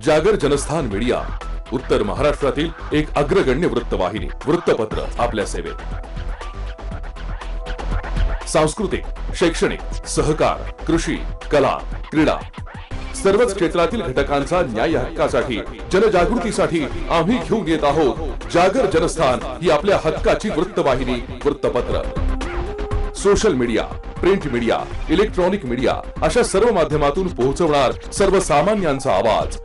जागर जनस्थान मीडिया, उत्तर महाराष्ट्रातील एक अग्रगण्य वृत्तवाहिनी, वृत्तपत्र आपल्या सेवेत. सांस्कृतिक, शैक्षणिक, सहकार, कृषी, कला, क्रीडा सर्वच क्षेत्रातील घटकांचा न्याय हक्कासाठी, जनजागृतीसाठी आम्ही घेऊन येत आहोत जागर जनस्थान ही आपल्या हक्काची वृत्तवाहिनी, वृत्तपत्र. Social media, print media, electronic media अशा सर्व माध्यमातून पोहोचवणार सर्वसामान्यांचा आवाज.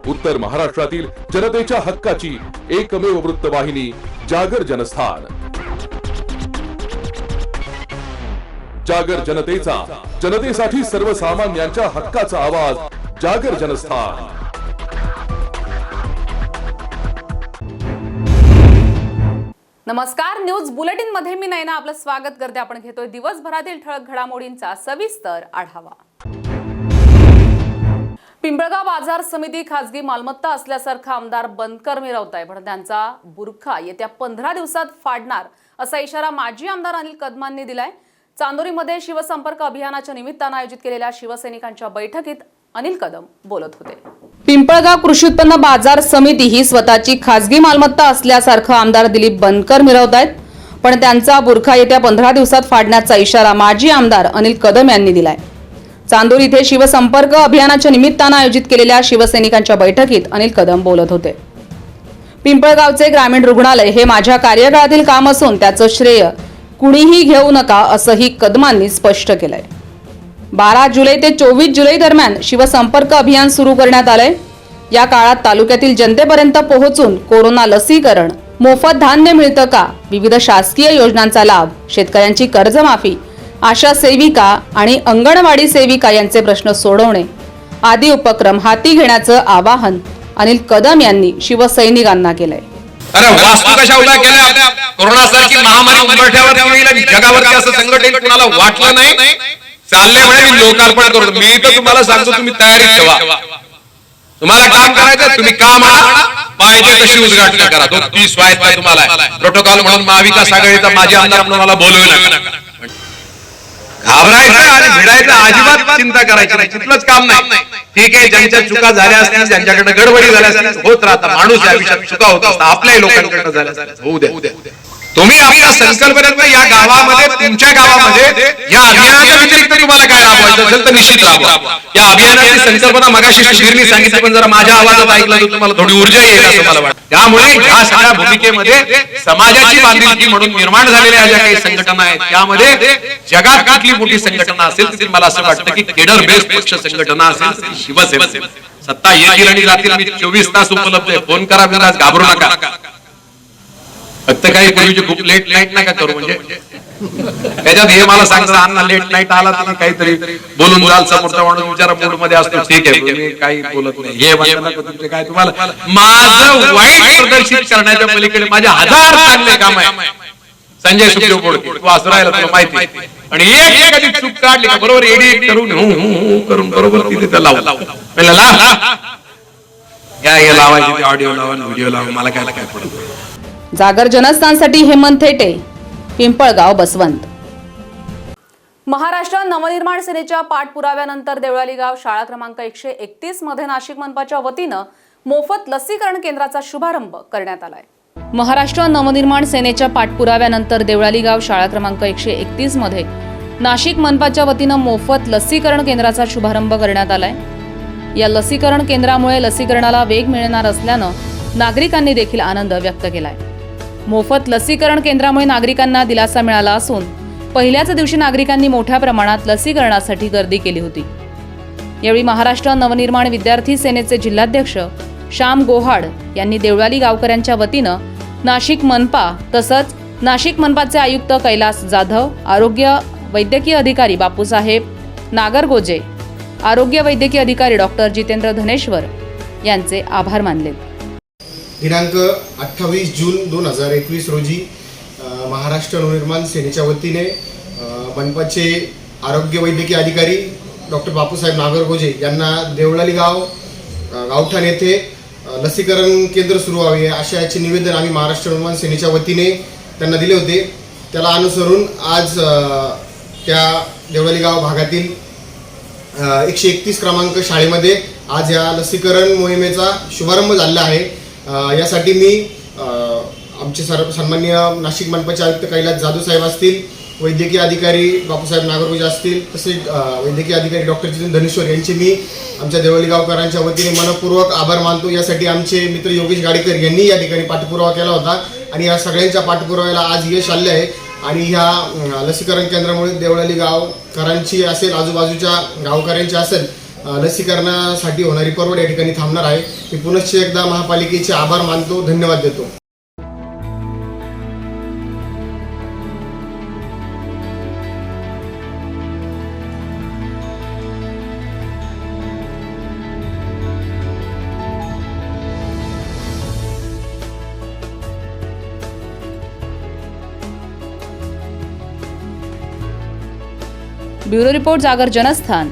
उत्तर महाराष्ट्रातील जनतेच्या हक्काची एकमेव वृत्तवाहिनी जागर जनस्थान. जागर जनतेचा, जनतेसाठी सर्वसामान्यांच्या हक्काचा आवाज, जागर जनस्थान. नमस्कार, न्यूज बुलेटिन मध्ये मी नयना आपलं स्वागत करते. आपण घेतोय दिवसभरातील ठळक घडामोडींचा सविस्तर आढावा. पिंपळगाव बाजार समिती खासगी मालमत्ता असल्यासारखा आमदार बनकर मिरवत आहे, पण त्यांचा बुरखा येत्या 15 दिवसात फाडणार असा इशारा माजी आमदार अनिल कदमांनी दिलाय. चांदोरीमध्ये शिवसंपर्क अभियानाच्या निमित्तानं आयोजित केलेल्या शिवसैनिकांच्या बैठकीत अनिल कदम बोलत होते. पिंपळगाव कृषी उत्पन्न बाजार समिती ही स्वतःची खासगी मालमत्ता असल्यासारखं आमदार दिलीप बनकर मिरवत आहेत, पण त्यांचा बुरखा येत्या 15 दिवसात फाडण्याचा इशारा माजी आमदार अनिल कदम यांनी दिलाय. चांदोर इथे शिवसंपर्क अभियानाच्या निमित्तानं आयोजित केलेल्या शिवसैनिकांच्या बैठकीत अनिल कदम बोलत होते. पिंपळगावचे ग्रामीण रुग्णालय हे माझ्या कार्यकाळातील काम असून त्याचं श्रेय कुणीही घेऊ नका असंही कदमांनी स्पष्ट केलंय. 12 जुलै ते 24 जुलै दरम्यान शिवसंपर्क अभियान सुरू करण्यात आलंय. या काळात तालुक्यातील जनतेपर्यंत पोहोचून कोरोना लसीकरण, मोफत धान्य मिळतं का, विविध शासकीय योजनांचा लाभ, शेतकऱ्यांची कर्जमाफी, आशा सेविका आणि अंगणवाडी सेविका यांचे प्रश्न सोडवणे आदी उपक्रम हाती घेण्याचं आवाहन अनिल कदम यांनी शिवसैनिकांना केलंय. अरे वास्तू कशा उभ्या केल्या? कोरोना सारखी महामारी उंबरठ्यावर येईल, जगावरती असं संकट येईल कुणाला वाटलं नाही. चालले म्हणे मी लोकार्पण करतो. मी तर तुम्हाला सांगतो तुम्ही तयारीत ठेवा. तुम्हाला काम करायचं तुम्ही काम आणा, पाहिजे तशी उद्घाटन करा. तो 30 स्वायत्ता तुम्हाला प्रोटोकॉल म्हणून महाविकास आघाडीचा माझे आमदार म्हणून मला बोलवू नका. घाबरायचं आणि भिडायचं अजिबात चिंता करायची नाही. तिथलंच काम नाही. ठीक आहे, ज्यांच्या चुका झाल्या असतील, ज्यांच्याकडे गडबडी झाल्या असतील, होत राहतात. माणूस या विषयात चुका होत असतात. आपल्याही लोकांकडे झाल्या होऊ द्या. तुम्ही आपल्या संकल्पनेत या गावामध्ये, तुमच्या गावामध्ये या अभियानाच्या व्यतिरिक्त तुम्हाला काय राबवायचं असेल तर निश्चित राबवा. या अभियानाची संकल्पना मगाशी सुधीरनी सांगितली, पण जरा माझ्या आवाजात ऐकलं तर तुम्हाला थोडी ऊर्जा येईल असं मला वाटतं. त्यामुळे या सगळ्या भूमिकेमध्ये समाजाची बांधिलकी म्हणून निर्माण झालेल्या ज्या काही संघटना आहेत, त्यामध्ये जगात कुठली मोठी संघटना असेल तिथे मला असं वाटतं की केडर बेस्ड पक्ष संघटना असेल ती शिवसेना. सत्ता येतील आणि जातील. मी 24 तास उपलब्ध आहे. फोन करा, बिंदास घाबरू नका. फक्त काही पूर्वीची खूप लेट नाईट नका करू. म्हणजे त्याच्यात हे मला सांगतात अण्णा लेट नाईट आला तुम्ही काहीतरी बोलून जाल, समोरचा माणूस विचारा मूड मध्ये असतो. ठीक आहे, मी काही बोलत नाही. हे तुमचे काय तुम्हाला माझं वाईट प्रदर्शित करण्याच्या पलीकडे माझे 1000 चांगले काम आहे. संजय सुखदेव बोडके तू असं राहिला तुला माहिती. आणि एक कधी चूक काढली का बरोबर एडिट करून करून बरोबर तिथे त्या लावला लावायची, ऑडिओ लावा, व्हिडिओ लावा. मला काय पडत. जागर जनस्थानसाठी हेमंत थेटे, पिंपळगाव, बसवंत. महाराष्ट्र नवनिर्माण सेनेच्या पाठपुराव्यानंतर देवळाली गाव शाळा क्रमांक 131 मध्ये नाशिक मनपाच्या वतीनं मोफत लसीकरण केंद्राचा शुभारंभ करण्यात आलाय. महाराष्ट्र नवनिर्माण सेनेच्या पाठपुराव्यानंतर देवळाली गाव शाळा क्रमांक 131 मध्ये नाशिक मनपाच्या वतीनं मोफत लसीकरण केंद्राचा शुभारंभ करण्यात आलाय. या लसीकरण केंद्रामुळे लसीकरणाला वेग मिळणार असल्यानं नागरिकांनी देखील आनंद व्यक्त केलाय. मोफत लसीकरण केंद्रामुळे नागरिकांना दिलासा मिळाला असून पहिल्याच दिवशी नागरिकांनी मोठ्या प्रमाणात लसीकरणासाठी गर्दी केली होती. यावेळी महाराष्ट्र नवनिर्माण विद्यार्थी सेनेचे जिल्हाध्यक्ष श्याम गोहाड यांनी देवळाली गावकऱ्यांच्या वतीनं नाशिक मनपा तसंच नाशिक मनपाचे आयुक्त कैलास जाधव, आरोग्य वैद्यकीय अधिकारी बापूसाहेब नागरगोजे, आरोग्य वैद्यकीय अधिकारी डॉक्टर जितेंद्र धनेश्वर यांचे आभार मानले. दिनांक 28 जून 2021 रोजी महाराष्ट्र नवनिर्माण सेनेच्या वतीने मनपाचे आरोग्य वैद्यकीय अधिकारी डॉक्टर बापूसाहेब नागरगोजे यांना देवळाली गावठाण येथे लसीकरण केंद्र सुरू व्हावे अशा याचे निवेदन आम्ही महाराष्ट्र नवनिर्माण सेनेच्या वतीने त्यांना दिले होते. त्याला अनुसरून आज त्या देवळाली गाव भागातील 131 क्रमांक शाळेमध्ये आज या लसीकरण मोहिमेचा शुभारंभ झालेला आहे. यासाठी मी आमचे सन्माननीय नाशिक मनपाचे आयुक्त कैलास जाधव साहेब असतील, वैद्यकीय अधिकारी बापूसाहेब नागरगोजे असतील, तसेच वैद्यकीय अधिकारी डॉक्टर जितेंद्र धनेश्वर यांचे मी आमच्या देवळी गावकरांच्या वतीने मनपूर्वक आभार मानतो. यासाठी आमचे मित्र योगेश गाडेकर यांनी या ठिकाणी पाठपुरावा केला होता आणि या सगळ्यांच्या पाठपुराव्याला आज यश आले आहे. आणि ह्या लसीकरण केंद्रामुळे देवळाली गावकरांची असेल, आजूबाजूच्या गावकऱ्यांची असेल, लसीकरणासाठी होणारी परवड या ठिकाणी थांबणार आहे. मी पुनश्च एकदा महापालिकेचे आभार मानतो, धन्यवाद देतो. ब्युरो रिपोर्ट, जागर जनस्थान,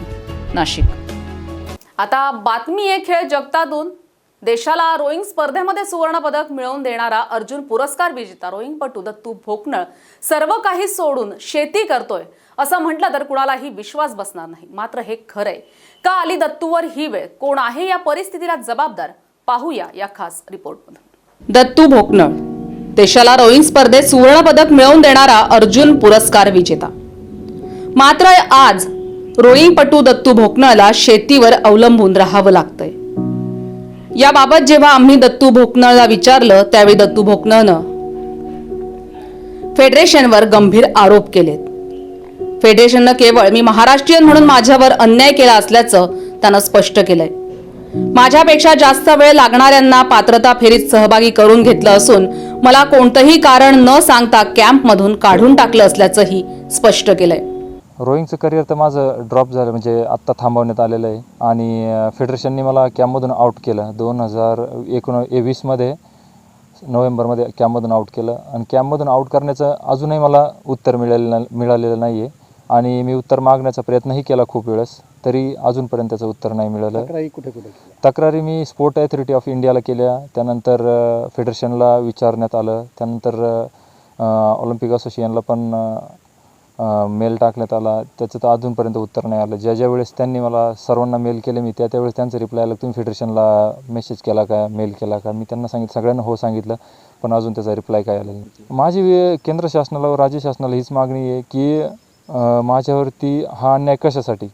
नाशिक. आता बातमी आहे खेळ जगतातून. देशाला रोईंग स्पर्धेमध्ये सुवर्ण पदक मिळवून देणारा अर्जुन पुरस्कार विजेता रोईंगपटू दत्तू भोकनळ सर्व काही सोडून शेती करतोय असं म्हटलं तर कुणालाही विश्वास बसणार नाही. मात्र हे खरंय का? आली दत्तूवर ही वेळ? कोण आहे या परिस्थितीला जबाबदार? पाहूया या खास रिपोर्टमधून. दत्तू भोकनळ देशाला रोईंग स्पर्धेत सुवर्ण पदक मिळवून देणारा अर्जुन पुरस्कार विजेता. मात्र आज रोईंगपटू दत्तू भोकनळला शेतीवर अवलंबून राहावं लागतंय. याबाबत जेव्हा आम्ही दत्तू भोकनळला विचारलं त्यावेळी दत्तू भोकनळनं फेडरेशनवर गंभीर आरोप केलेत. फेडरेशननं केवळ मी महाराष्ट्रीयन म्हणून माझ्यावर अन्याय केला असल्याचं त्यानं स्पष्ट केलंय. माझ्यापेक्षा जास्त वेळ लागणाऱ्यांना पात्रता फेरीत सहभागी करून घेतलं असून मला कोणतंही कारण न सांगता कॅम्पमधून काढून टाकलं असल्याचंही स्पष्ट केलंय. रोईंगचं करिअर तर माझं ड्रॉप झालं, म्हणजे आत्ता थांबवण्यात आलेलं आहे आणि फेडरेशनने मला कॅम्पमधून आउट केलं. 2020मध्ये नोव्हेंबरमध्ये कॅम्पमधून आउट केलं आणि कॅम्पमधून आउट करण्याचं अजूनही मला उत्तर मिळालेलं नाही आहे आणि मी उत्तर मागण्याचा प्रयत्नही केला खूप वेळेस, तरी अजूनपर्यंत त्याचं उत्तर नाही मिळालं. तक्रारी मी स्पोर्ट अथॉरिटी ऑफ इंडियाला केल्या, त्यानंतर फेडरेशनला विचारण्यात आलं, त्यानंतर ऑलिम्पिक असोसिएशनला पण मेल टाकण्यात आला, त्याचं तर अजूनपर्यंत उत्तर नाही आलं. ज्या वेळेस त्यांनी मला सर्वांना मेल केले मी त्यावेळेस त्यांचं रिप्लाय आलं, तुम्ही फेडरेशनला मेसेज केला का, मेल केला का? मी त्यांना सांगितलं, सगळ्यांना हो सांगितलं, पण अजून त्याचा रिप्लाय काय आला नाही. माझी केंद्र शासनाला व राज्य शासनाला हीच मागणी आहे की माझ्यावरती हा अन्याय कशासाठी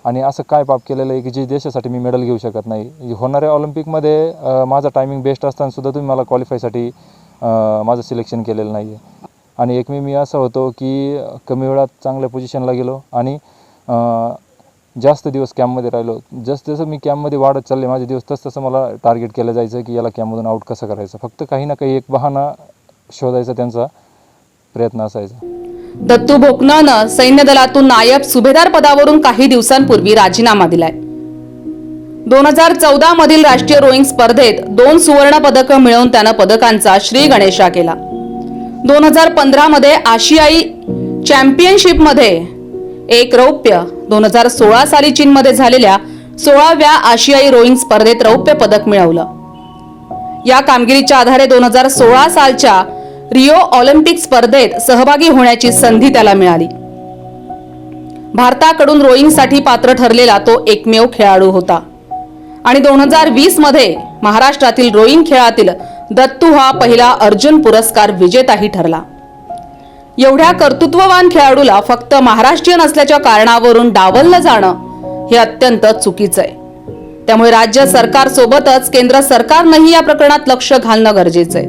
आणि असं काय पाप केलेलं आहे की जे देशासाठी मी मेडल घेऊ शकत नाही. होणाऱ्या ऑलिम्पिकमध्ये माझा टायमिंग बेस्ट असताना सुद्धा तुम्ही मला क्वालिफायसाठी माझं सिलेक्शन केलेलं नाही आहे. आणि एक मी असं होतो की कमी वेळात चांगल्या पोझिशनला गेलो आणि जास्त दिवस कॅम्पमध्ये राहिलो. जसं मी कॅम्पमध्ये वाढत चालले माझे दिवस, तसं मला टार्गेट केलं जायचं की याला कॅम्पमधून आउट कसं करायचं. फक्त काही ना काही एक बहाणा शोधायचा त्यांचा प्रयत्न असायचा. दत्तू भोकनळनं सैन्य दलातून नायब सुभेदार पदावरून काही दिवसांपूर्वी राजीनामा दिलाय. 2014 मधील राष्ट्रीय रोईंग स्पर्धेत 2 सुवर्ण पदकं मिळवून त्यानं पदकांचा श्री गणेशा केला. 2015 मध्ये आशियाई चॅम्पियनशिपमध्ये 1 रौप्य, 2016 साली चीनमध्ये झालेल्या 16व्या आशियाई रोईंग स्पर्धेत रौप्य पदक मिळवलं. या कामगिरीच्या आधारे 2016 सालच्या रिओ ऑलिम्पिक स्पर्धेत सहभागी होण्याची संधी त्याला मिळाली. भारताकडून रोईंगसाठी पात्र ठरलेला तो एकमेव खेळाडू होता आणि 2020 मध्ये महाराष्ट्रातील रोईंग खेळातील दत्तू हा पहिला अर्जुन पुरस्कार विजेताही ठरला. एवढ्या कर्तृत्ववान खेळाडूला फक्त महाराष्ट्रीयन असल्याच्या कारणावरून डावललं जाणं हे अत्यंत चुकीचं आहे. त्यामुळे राज्य सरकारसोबतच केंद्र सरकारनंही या प्रकरणात लक्ष घालणं गरजेचं आहे.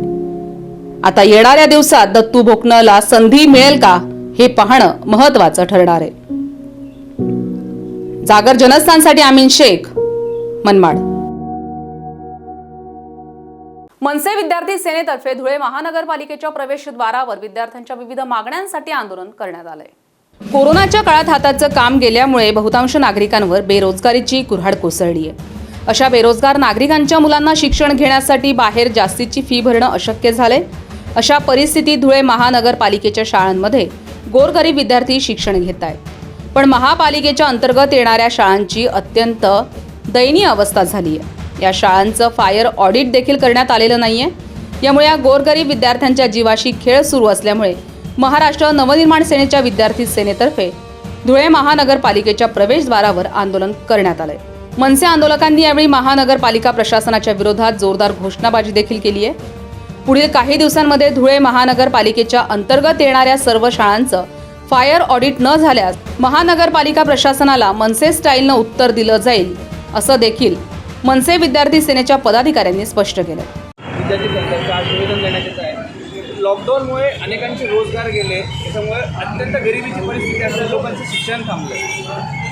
आता येणाऱ्या दिवसात दत्तू भोकनळला संधी मिळेल का हे पाहणं महत्त्वाचं ठरणार आहे. जागर जनस्थानसाठी आमीन शेख, मनमाड. मनसे विद्यार्थी सेनेतर्फे धुळे महानगरपालिकेच्या प्रवेशद्वारावर विद्यार्थ्यांच्या विविध मागण्यांसाठी आंदोलन करण्यात आलंय. कोरोनाच्या काळात हाताचं काम गेल्यामुळे बहुतांश नागरिकांवर बेरोजगारीची कुऱ्हाड कोसळली आहे. अशा बेरोजगार नागरिकांच्या मुलांना शिक्षण घेण्यासाठी बाहेर जास्तीची फी भरणं अशक्य झालंय. अशा परिस्थितीत धुळे महानगरपालिकेच्या शाळांमध्ये गोरगरीब विद्यार्थी शिक्षण घेत आहेत. पण महापालिकेच्या अंतर्गत येणाऱ्या शाळांची अत्यंत दयनीय अवस्था झाली आहे. या शाळांचं फायर ऑडिट देखील करण्यात आलेलं नाहीये. यामुळे या गोरगरीब विद्यार्थ्यांच्या जीवाशी खेळ सुरू असल्यामुळे महाराष्ट्र नवनिर्माण सेनेच्या विद्यार्थी सेनेतर्फे धुळे महानगरपालिकेच्या प्रवेशद्वारावर आंदोलन करण्यात आलंय. मनसे आंदोलकांनी यावेळी महानगरपालिका प्रशासनाच्या विरोधात जोरदार घोषणाबाजी देखील केली आहे. पुढील काही दिवसांमध्ये धुळे महानगरपालिकेच्या अंतर्गत येणाऱ्या सर्व शाळांचं फायर ऑडिट न झाल्यास महानगरपालिका प्रशासनाला मनसे स्टाईलनं उत्तर दिलं जाईल, असं देखील मनसे विद्यार्थी सेनेच्या पदाधिकाऱ्यांनी स्पष्ट केलं. विद्यार्थी संघाचं आज निवेदन देण्याचेच आहे. लॉकडाऊनमुळे अनेकांचे रोजगार गेले, त्याच्यामुळे अत्यंत गरिबीची परिस्थिती असलेल्या लोकांचं शिक्षण थांबलं.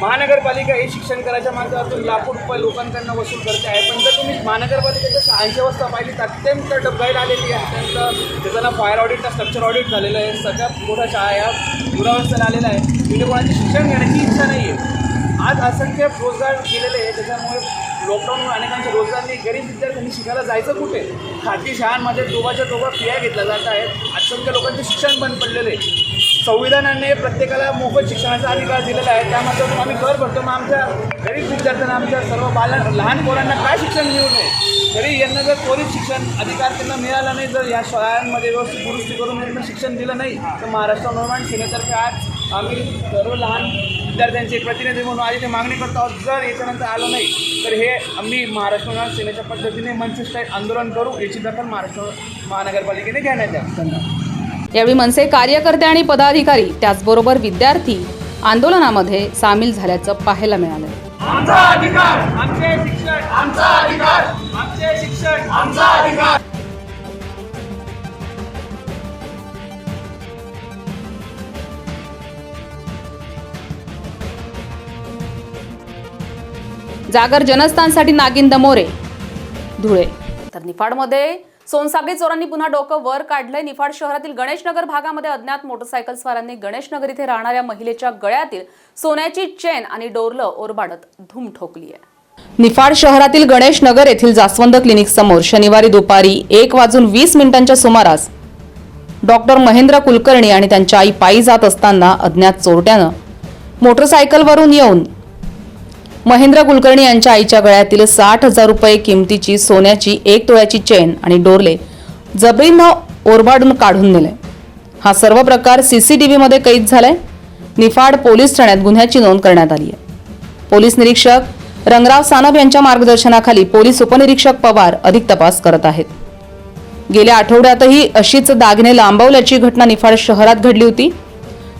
महानगरपालिका हे शिक्षण करायच्या माध्यमातून लाखो रुपये लोकांकडनं वसूल करते आहे. पण जर तुम्ही महानगरपालिकेच्या शाळांची अवस्था पाहिली तर अत्यंत डबघाईला आलेली आहे. अत्यंत त्याचं फायर ऑडिट, स्ट्रक्चर ऑडिट झालेलं आहे. सगळ्यात मोठ्या शाळा या दुरावस्थेला आलेल्या आहे. तिथे कोणाची शिक्षण घेण्याची इच्छा नाही आहे. आज असंख्य रोजगार गेलेले आहे. त्याच्यामुळे लॉकडाऊनमुळे अनेकांचे रोजगार नाही. गरीब विद्यार्थ्यांनी शिकायला जायचं कुठे? खाजगी शाळांमध्ये दोघाच्या फिया घेतल्या जात आहेत. असंख्य लोकांचे शिक्षण बंद पडलेले आहे. संविधानाने प्रत्येकाला मोफत शिक्षणाचा अधिकार दिलेला आहे. त्यामध्ये आम्ही कर भरतो. मग आमच्या गरीब विद्यार्थ्यांना, आमच्या सर्व लहान पोरांना काय शिक्षण मिळू नये? तरी यांना जर त्वरित शिक्षण अधिकार त्यांना मिळाला नाही, जर या शाळांमध्ये व्यवस्थित दुरुस्ती करून यांना शिक्षण दिलं नाही, तर महाराष्ट्र नवनिर्माण सेनेतर्फे आज आम्ही सर्व लहान विद्यार्थ्यांचे प्रतिनिधी म्हणून आज इथे मागणी करतो आहोत. जर याच्यानंतर आलं नाही तर हे आम्ही महाराष्ट्र नवनिर्माण सेनेच्या पद्धतीने मनसे स्टाईल आंदोलन करू. याची दखल महाराष्ट्र महानगरपालिकेने घेण्यात यावी. यावेळी मनसे कार्यकर्ते आणि पदाधिकारी त्याचबरोबर विद्यार्थी आंदोलनामध्ये सामील झाल्याचं पाहायला मिळालं. आमचा अधिकार, आमचे शिक्षण, आमचा अधिकार, आमचे शिक्षण, आमचा अधिकार. जागर जनस्थानसाठी नागिन दमोरे, धुळे. तर निफाडमध्ये सोनसाखळी चोरांनी पुन्हा डोकं वर काढलंय. निफाड शहरातील गणेशनगर भागामध्ये अज्ञात मोटरसायकल स्वारांनी गणेशनगर इथे राहणाऱ्या महिलेच्या गळ्यातील सोन्याची चेन आणि डोरलं ओरबाडत धूम ठोकली आहे. निफाड शहरातील गणेशनगर येथील जास्वंद क्लिनिक समोर शनिवारी दुपारी 1:20 सुमारास डॉक्टर महेंद्र कुलकर्णी आणि त्यांच्या आई पायी जात असताना अज्ञात चोरट्यानं मोटरसायकलवरून येऊन महेंद्र कुलकर्णी यांच्या आईच्या गळ्यातील 60,000 रुपये किमतीची सोन्याची 1 तोळ्याची चेन आणि डोरले जबरीनं ओरबाडून काढून नेले. हा सर्व प्रकार CCTVमध्ये कैद झालाय. निफाड पोलीस ठाण्यात गुन्ह्याची नोंद करण्यात आली आहे. पोलीस निरीक्षक रंगराव सानप यांच्या मार्गदर्शनाखाली पोलीस उपनिरीक्षक पवार अधिक तपास करत आहेत. गेल्या आठवड्यातही अशीच दागिने लांबवल्याची घटना निफाड शहरात घडली होती.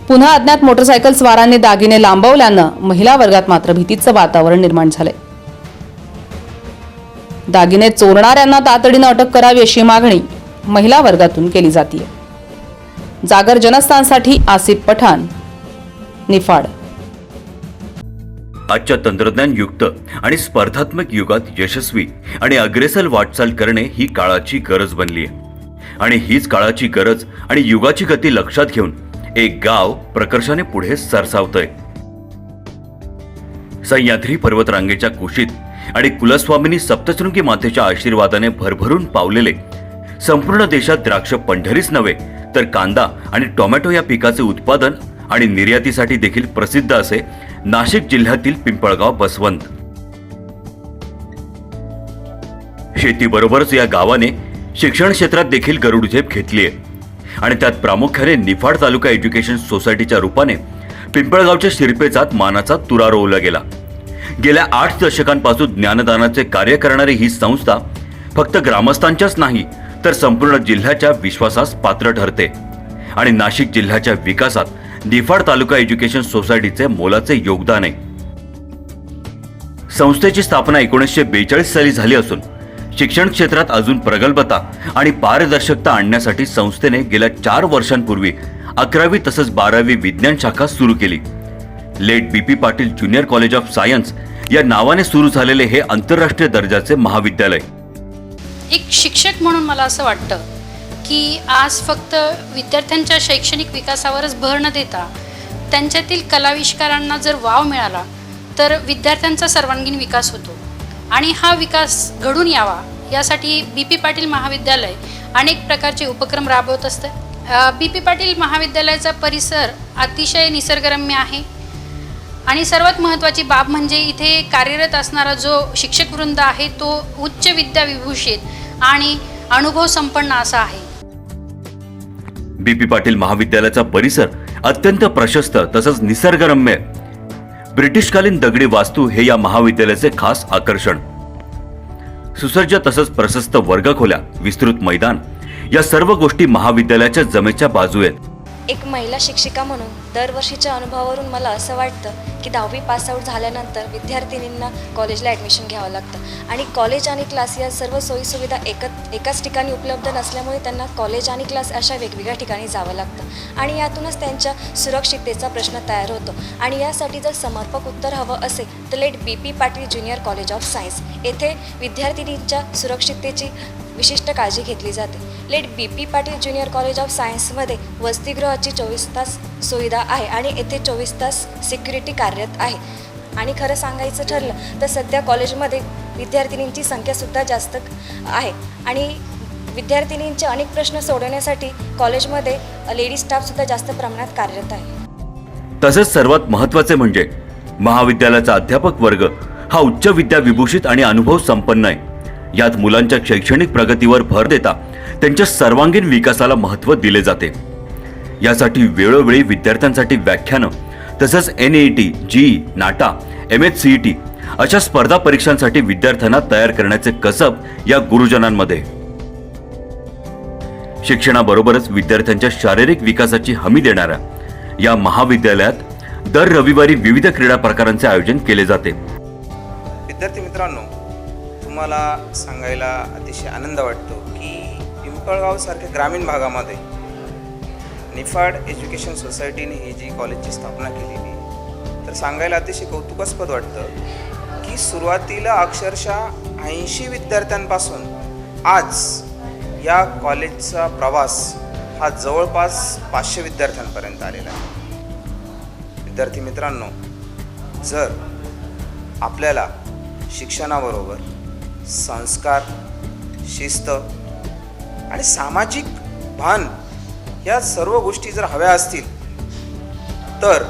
पुन्हा अज्ञात मोटरसायकल स्वारांनी दागिने लांबवल्यानं महिला वर्गात मात्र भीतीचं वातावरण निर्माण झालंय. दागिने चोरणाऱ्यांना तातडीनं अटक करावी अशी मागणी महिला वर्गातून केली जाते. जागर जनस्थानसाठी आसिफ पठाण, निफाड. आजच्या तंत्रज्ञानयुक्त आणि स्पर्धात्मक युगात यशस्वी आणि अग्रेसर वाटचाल करणे ही काळाची गरज बनली आहे. आणि हीच काळाची गरज आणि युगाची गती लक्षात घेऊन एक गाव प्रकर्षाने पुढे सरसावतंय. सह्याद्री पर्वतरांगेच्या कुशीत आणि कुलस्वामिनी सप्तशृंगी मातेच्या आशीर्वादाने भरभरून पावलेले संपूर्ण देशात द्राक्ष पंढरीच नव्हे तर कांदा आणि टोमॅटो या पिकाचे उत्पादन आणि निर्यातीसाठी देखील प्रसिद्ध असे नाशिक जिल्ह्यातील पिंपळगाव बसवंत. शेतीबरोबरच या गावाने शिक्षण क्षेत्रात देखील गरुडझेप घेतली आहे. आणि त्यात प्रामुख्याने निफाड तालुका एज्युकेशन सोसायटीच्या रूपाने पिंपळगावच्या शिरपेचात मानाचा तुरा रोवला गेला. गेल्या 8 दशकांपासून ज्ञानदानाचे कार्य करणारी ही संस्था फक्त ग्रामस्थांच्याच नाही तर संपूर्ण जिल्ह्याच्या विश्वासास पात्र ठरते. आणि नाशिक जिल्ह्याच्या विकासात निफाड तालुका एज्युकेशन सोसायटीचे मोलाचे योगदान आहे. संस्थेची स्थापना 1942 साली झाली असून शिक्षण क्षेत्रात अजून प्रगल्भता आणि पारदर्शकता आणण्यासाठी संस्थेने गेल्या 4 वर्षांपूर्वी 11वी तसंच 12वी विज्ञान शाखा सुरू केली. Late BP Patil junior college of science या नावाने सुरू झालेले हे आंतरराष्ट्रीय दर्जाचे महाविद्यालय. एक शिक्षक म्हणून मला असं वाटतं की आज फक्त विद्यार्थ्यांच्या शैक्षणिक विकासावरच भर न देता त्यांच्यातील कलाविष्कारांना जर वाव मिळाला तर विद्यार्थ्यांचा सर्वांगीण विकास होतो. आणि हा विकास घडून यावा यासाठी BP पाटील महाविद्यालय अनेक प्रकारचे उपक्रम राबवत असते. BP पाटील महाविद्यालयाचा परिसर अतिशय निसर्गरम्य आहे. आणि सर्वात महत्त्वाची बाब म्हणजे इथे कार्यरत असणारा जो शिक्षक वृंद आहे तो उच्च विद्या विभूषित आणि अनुभव संपन्न असा आहे. BP पाटील महाविद्यालयाचा परिसर अत्यंत प्रशस्त तसंच निसर्गरम्य. ब्रिटिशकालीन दगडी वास्तू हे या महाविद्यालयाचे खास आकर्षण. सुसज्ज तसंच प्रशस्त वर्गखोल्या, विस्तृत मैदान या सर्व गोष्टी महाविद्यालयाच्या जमेच्या बाजू आहेत. एक महिला शिक्षिका म्हणून दरवर्षीच्या अनुभवावरून मला असं वाटतं की 10वी पासआउट झाल्यानंतर विद्यार्थिनींना कॉलेजला ॲडमिशन घ्यावं लागतं आणि कॉलेज आणि क्लास या सर्व सोयीसुविधा एकाच ठिकाणी उपलब्ध नसल्यामुळे त्यांना कॉलेज आणि क्लास अशा वेगवेगळ्या ठिकाणी जावं लागतं आणि यातूनच त्यांच्या सुरक्षिततेचा प्रश्न तयार होतो. आणि यासाठी जर समर्पक उत्तर हवं असेल तर late BP Patil junior college of science येथे विद्यार्थिनींच्या सुरक्षिततेची विशिष्ट काळजी घेतली जाते. Late BP Patil junior college of सायन्समध्ये वसतिगृहाची 24 तास सुविधा आहे आणि येथे 24 तास सिक्युरिटी कार्यरत आहे. आणि खरं सांगायचं ठरलं तर सध्या कॉलेजमध्ये विद्यार्थिनींची संख्यासुद्धा जास्त आहे आणि विद्यार्थिनींचे अनेक प्रश्न सोडवण्यासाठी कॉलेजमध्ये लेडी स्टाफसुद्धा जास्त प्रमाणात कार्यरत आहे. तसेच सर्वात महत्त्वाचे म्हणजे महाविद्यालयाचा अध्यापक वर्ग हा उच्च विद्या विभूषित आणि अनुभव संपन्न आहे. यात मुलांच्या शैक्षणिक प्रगतीवर भर देता त्यांच्या सर्वांगीण विकासाला महत्त्व दिले जाते. यासाठी वेळोवेळी विद्यार्थ्यांसाठी व्याख्यानं तसंच NEET, GE, नाटा, MHCET अशा स्पर्धा परीक्षांसाठी विद्यार्थ्यांना तयार करण्याचे कसब या गुरुजनांमध्ये. शिक्षणाबरोबरच विद्यार्थ्यांच्या शारीरिक विकासाची हमी देणाऱ्या या महाविद्यालयात दर रविवारी विविध क्रीडा प्रकारांचे आयोजन केले जाते. विद्यार्थी मित्रांनो, तुम्हाला सांगायला अतिशय आनंद वाटतो की पिंपळगावसारख्या ग्रामीण भागामध्ये निफाड एज्युकेशन सोसायटीने ही जी कॉलेजची स्थापना केलेली, तर सांगायला अतिशय कौतुकास्पद वाटतं की सुरुवातीला अक्षरशः 80 विद्यार्थ्यांपासून आज या कॉलेजचा प्रवास हा जवळपास 500 विद्यार्थ्यांपर्यंत आलेला आहे. विद्यार्थी मित्रांनो, जर आपल्याला शिक्षणाबरोबर संस्कार, शिस्त आणि सामाजिक भान या सर्व गोष्टी जर हव्या असतील तर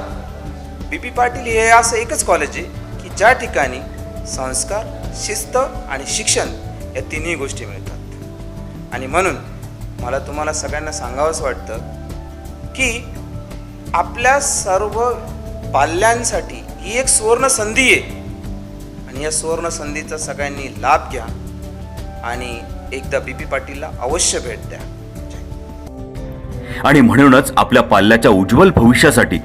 BP पाटील हे असं एकच कॉलेज आहे की ज्या ठिकाणी संस्कार, शिस्त आणि शिक्षण या तिन्ही गोष्टी मिळतात. आणि म्हणून मला तुम्हाला सगळ्यांना सांगावंसं वाटतं की आपल्या सर्व पाल्यांसाठी ही एक सुवर्ण संधी आहे आणि या सुवर्ण संधीचा सगळ्यांनी लाभ घ्या आणि एकदा BP पाटीलला अवश्य भेट द्या. आणि म्हणूनच आपल्या पाल्याच्या उज्ज्वल भविष्यासाठी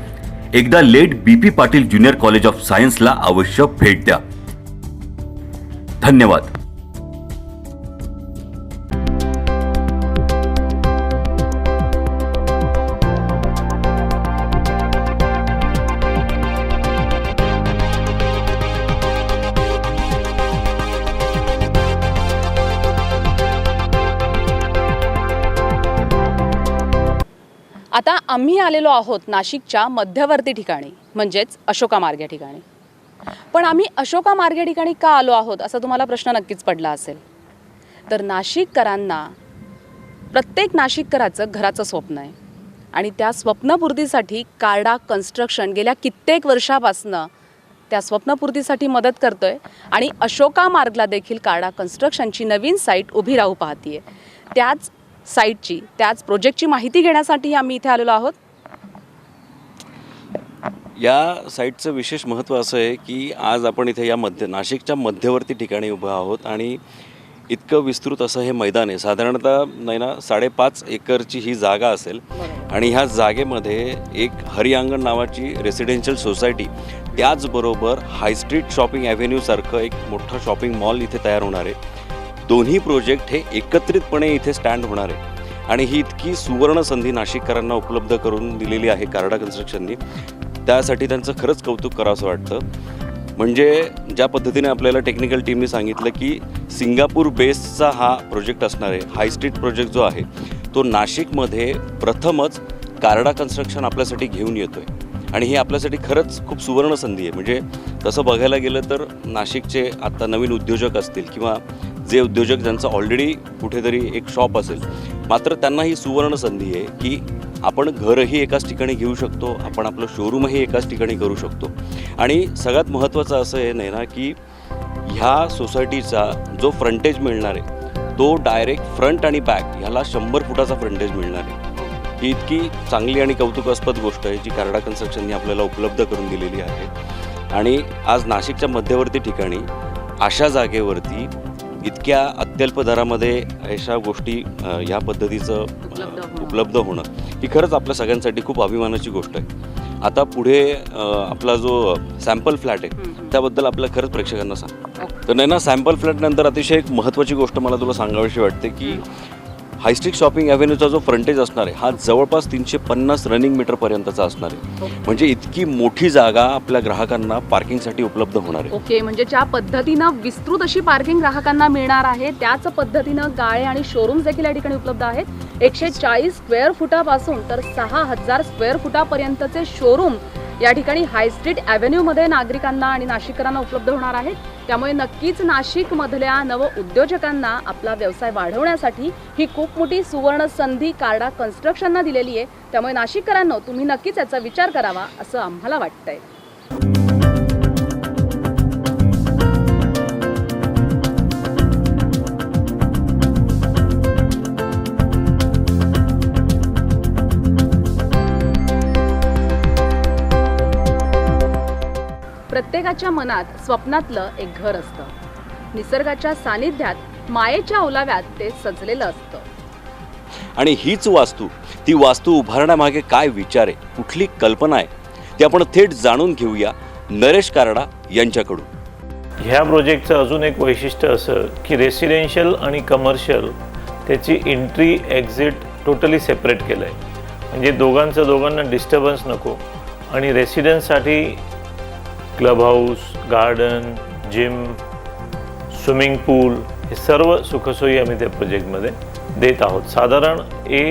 एकदा late BP Patil junior college of सायन्सला अवश्य भेट द्या. धन्यवाद. आता आम्ही आलेलो आहोत नाशिकच्या मध्यवर्ती ठिकाणी म्हणजेच अशोका मार्ग या ठिकाणी. पण आम्ही अशोका मार्ग या ठिकाणी का आलो आहोत असा तुम्हाला प्रश्न नक्कीच पडला असेल. तर नाशिककरांना, प्रत्येक नाशिककराचं घराचं स्वप्न आहे आणि त्या स्वप्नपूर्तीसाठी कार्डा कन्स्ट्रक्शन गेल्या कित्येक वर्षापासनं त्या स्वप्नपूर्तीसाठी मदत करतोय आणि अशोका मार्गला देखील कार्डा कन्स्ट्रक्शनची नवीन साईट उभी राहू पाहतीये. त्याच साईटची, त्याच प्रोजेक्टची माहिती घेण्यासाठी आम्ही इथे आलेलो आहोत. या साईटचं विशेष महत्त्व असं आहे की आज आपण इथे या नाशिकच्या मध्यवर्ती ठिकाणी उभं आहोत आणि इतकं विस्तृत असं हे मैदान आहे. साधारणतः नाही ना 5.5 एकरची ही जागा असेल आणि ह्या जागेमध्ये एक हरियांगण नावाची रेसिडेन्शियल सोसायटी, त्याचबरोबर हायस्ट्रीट शॉपिंग ॲव्हेन्यूसारखं एक मोठं शॉपिंग मॉल इथे तयार होणार आहे. दोन्ही प्रोजेक्ट हे एकत्रितपणे इथे स्टँड होणार आहे आणि ही इतकी सुवर्ण संधी नाशिककरांना उपलब्ध करून दिलेली आहे कार्डा कन्स्ट्रक्शननी. त्यासाठी त्यांचं खरंच कौतुक करावंसं वाटतं. म्हणजे ज्या पद्धतीने आपल्याला टेक्निकल टीमने सांगितलं की सिंगापूर बेसचा हा प्रोजेक्ट असणार आहे. हाय स्ट्रीट प्रोजेक्ट जो आहे तो नाशिकमध्ये प्रथमच कार्डा कन्स्ट्रक्शन आपल्यासाठी घेऊन येतो आहे आणि ही आपल्यासाठी खरंच खूप सुवर्ण संधी आहे. म्हणजे तसं बघायला गेलं तर नाशिकचे आत्ता नवीन उद्योजक असतील किंवा जे उद्योजक ज्यांचं ऑलरेडी कुठेतरी एक शॉप असेल, मात्र त्यांना ही सुवर्ण संधी आहे की आपण घरही एकाच ठिकाणी घेऊ शकतो, आपण आपलं शोरूमही एकाच ठिकाणी करू शकतो. आणि सगळ्यात महत्त्वाचं असं आहे नाही ना की ह्या सोसायटीचा जो फ्रंटेज मिळणार आहे तो डायरेक्ट फ्रंट आणि बॅक ह्याला 100 फुटाचा फ्रंटेज मिळणार आहे. ही इतकी चांगली आणि कौतुकास्पद गोष्ट आहे जी कार्डा कन्स्ट्रक्शनने आपल्याला उपलब्ध करून दिलेली आहे. आणि आज नाशिकच्या मध्यवर्ती ठिकाणी अशा जागेवरती इतक्या अत्यल्प दरामध्ये अशा गोष्टी ह्या पद्धतीचं उपलब्ध होणं ही खरंच आपल्या सगळ्यांसाठी खूप अभिमानाची गोष्ट आहे. आता पुढे आपला जो सॅम्पल फ्लॅट आहे त्याबद्दल आपल्या खरंच प्रेक्षकांना सांग. तर नाही ना, सॅम्पल फ्लॅट नंतर अतिशय एक महत्त्वाची गोष्ट मला तुला सांगावीशी वाटते की हायस्ट्रीट शॉपिंग ॲव्हेन्यूचा जो फ्रंटेज असणार आहे हा जवळपास 350 रनिंग मीटरपर्यंतचा असणार आहे. म्हणजे इतकी मोठी जागा आपल्या ग्राहकांना पार्किंगसाठी उपलब्ध होणार आहे. ओके, म्हणजे ज्या पद्धतीनं विस्तृत अशी पार्किंग ग्राहकांना मिळणार आहे त्याच पद्धतीनं गाळे आणि शोरूम्स देखील या ठिकाणी उपलब्ध आहेत. 140 स्क्वेअर फुटापासून तर 6000 स्क्वेअर फुटापर्यंतचे शोरूम या ठिकाणी हायस्ट्रीट ॲव्हेन्यूमध्ये नागरिकांना आणि नाशिककरांना उपलब्ध होणार आहेत. त्यामुळे नक्कीच नाशिकमधल्या नव उद्योजकांना आपला व्यवसाय वाढवण्यासाठी ही खूप मोठी सुवर्ण संधी कार्डा कन्स्ट्रक्शनना दिलेली आहे. त्यामुळे नाशिककरांनो, तुम्ही नक्कीच याचा विचार करावा असं आम्हाला वाटतंय. प्रत्येकाच्या मनात स्वप्नातलं एक घर असतं. निसर्गाच्या सानिध्यात मायेच्या ओलाव्यात ते सजलेलं असतं. आणि हीच वास्तू, ती वास्तू उभारण्यामागे काय विचार आहे, कुठली कल्पना आहे, ते आपण थेट जाणून घेऊया नरेश कार्डा यांच्याकडून. ह्या प्रोजेक्टचं अजून एक वैशिष्ट्य असं की रेसिडेन्शियल आणि कमर्शियल त्याची एंट्री एक्झिट टोटली सेपरेट केलं आहे. म्हणजे दोघांना डिस्टर्बन्स नको. आणि रेसिडेन्ससाठी club house, garden, gym, swimming pool हे सर्व सुखसोयी आम्ही त्या प्रोजेक्टमध्ये देत आहोत. साधारण ए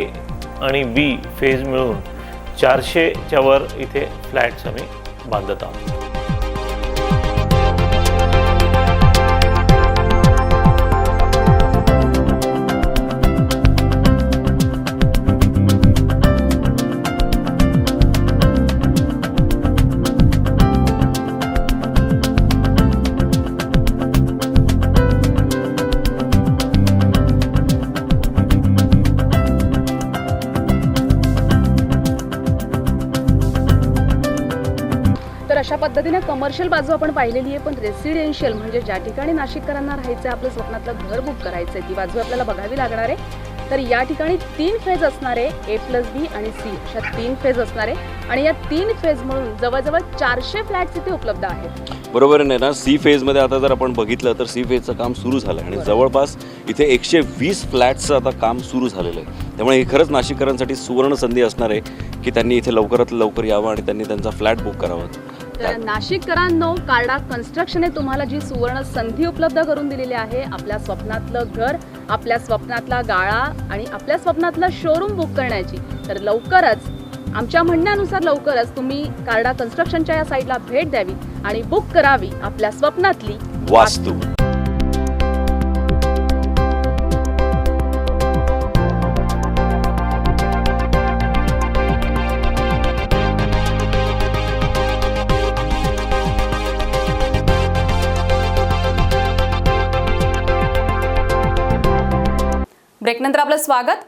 आणि बी फेज मिळून 400च्या वर इथे फ्लॅट्स आम्ही बांधत आहोत. अशा पद्धतीने कमर्शियल बाजू आपण पाहिलेली आहे, पण रेसिडेन्शियल म्हणजे ज्या ठिकाणी नाशिककरांना राहायचं आहे, आपलं स्वप्नातलं घर बुक करायचं आहे, ती बाजू आपल्याला बघावी लागणार आहे. तर या ठिकाणी 3 फेज असणार आहे, A+B आणि C अशा 3 फेज असणार आहे. आणि या 3 फेज म्हणून जवळजवळ 400 फ्लॅट्स इथे उपलब्ध आहेत. बरोबर आहे ना. सी फेजमध्ये आता जर आपण बघितलं तर सी फेजचं काम सुरू झालं आहे आणि जवळपास इथे 120 फ्लॅट्सचं आता काम सुरू झालेलं आहे. त्यामुळे ही खरंच नाशिककरांसाठी सुवर्ण संधी असणार आहे की त्यांनी इथे लवकरात लवकर यावं आणि त्यांनी त्यांचा फ्लॅट बुक करावा. तर नाशिककरांनो, कार्डा कन्स्ट्रक्शनने तुम्हाला जी सुवर्ण संधी उपलब्ध करून दिलेली आहे, आपल्या स्वप्नातलं घर, आपल्या स्वप्नातला गाळा आणि आपल्या स्वप्नातलं शोरूम बुक करण्याची, तर लवकरच, आमच्या म्हणण्यानुसार लवकरच तुम्ही कार्डा कन्स्ट्रक्शनच्या या साईडला भेट द्यावी आणि बुक करावी आपल्या स्वप्नातली वास्तू. ब्रेकनंतर आपलं स्वागत.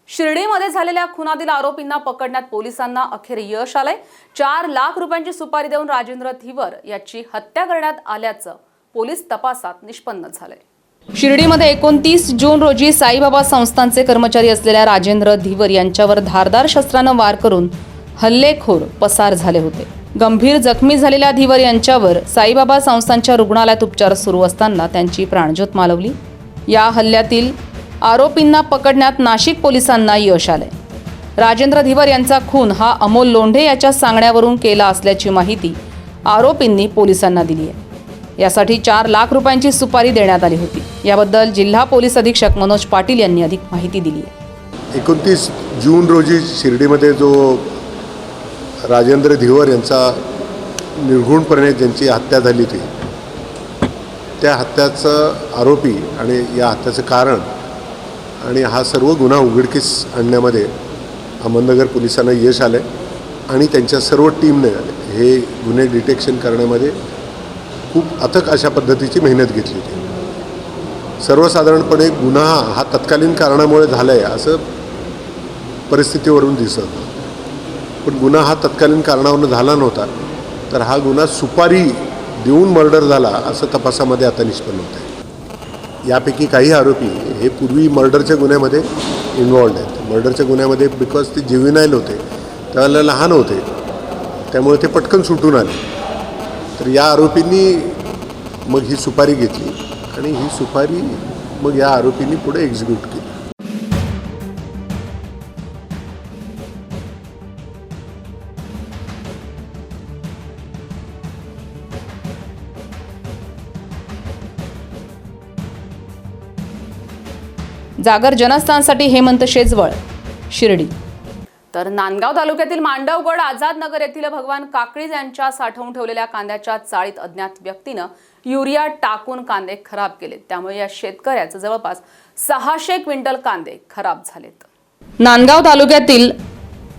शिर्डीमध्ये झालेल्या खुनातील आरोपींना पकडण्यात पोलिसांना अखेर यश आलंय. 4 लाख रुपयांची सुपारी देऊन राजेंद्र धिवर याची हत्या करण्यात आल्याचं पोलीस तपासात निष्पन्न झालंय. शिर्डीमध्ये 29 जून रोजी साईबाबा संस्थानचे कर्मचारी असलेल्या राजेंद्र धिवर यांच्यावर धारदार शस्त्रानं वार करून हल्लेखोर पसार झाले होते. गंभीर जखमी झालेल्या धिवर यांच्यावर साईबाबा संस्थानच्या रुग्णालयात उपचार सुरू असताना त्यांची प्राणज्योत मालवली. या हल्ल्यातील आरोपींना पकडण्यात नाशिक पोलिसांना यश आलंय. राजेंद्र धिवर यांचा खून हा अमोल लोंढे याच्या सांगण्यावरून केला असल्याची माहिती आरोपींनी पोलिसांना दिली आहे. यासाठी 4 लाख रुपयांची सुपारी देण्यात आली होती. याबद्दल जिल्हा पोलीस अधीक्षक मनोज पाटील यांनी अधिक माहिती दिली आहे. 29 जून रोजी शिर्डीमध्ये जो राजेंद्र धिवर यांचा निर्घृणपणे ज्यांची हत्या झाली होती, त्या हत्याचं आरोपी आणि या हत्याचं कारण आणि हा सर्व गुन्हा उघडकीस आणण्यामध्ये अहमदनगर पोलिसांना यश आलं आहे आणि त्यांच्या सर्व टीमने हे गुन्हे डिटेक्शन करण्यामध्ये खूप अथक अशा पद्धतीची मेहनत घेतली होती. सर्वसाधारणपणे गुन्हा हा तत्कालीन कारणामुळे झाला आहे असं परिस्थितीवरून दिसत, पण गुन्हा हा तत्कालीन कारणावरून झाला नव्हता. तर हा गुन्हा सुपारी देऊन मर्डर झाला असं तपासामध्ये आता निष्पन्न होत आहे. यापैकी काही आरोपी हे पूर्वी मर्डरच्या गुन्ह्यामध्ये इन्वॉल्ड आहेत. मर्डरच्या गुन्ह्यामध्ये बिकॉज ते ज्युव्हेनाईल होते, त्यावेळेला लहान होते, त्यामुळे ते पटकन सुटून आले. तर या आरोपींनी मग ही सुपारी घेतली आणि ही सुपारी मग या आरोपींनी पुढे एक्झिक्यूट केली. जागर जनस्थानसाठी हेमंत शेजवळ, शिर्डी. तर नांदगाव तालुक्यातील मांडवगड आझाद नगर येथील भगवान काकळीज यांच्या साठवून ठेवलेल्या कांद्याच्या चाळीत अज्ञात व्यक्तीनं युरिया टाकून कांदे खराब केले. त्यामुळे या शेतकऱ्याचं जवळपास 600 क्विंटल कांदे खराब झालेत. नांदगाव तालुक्यातील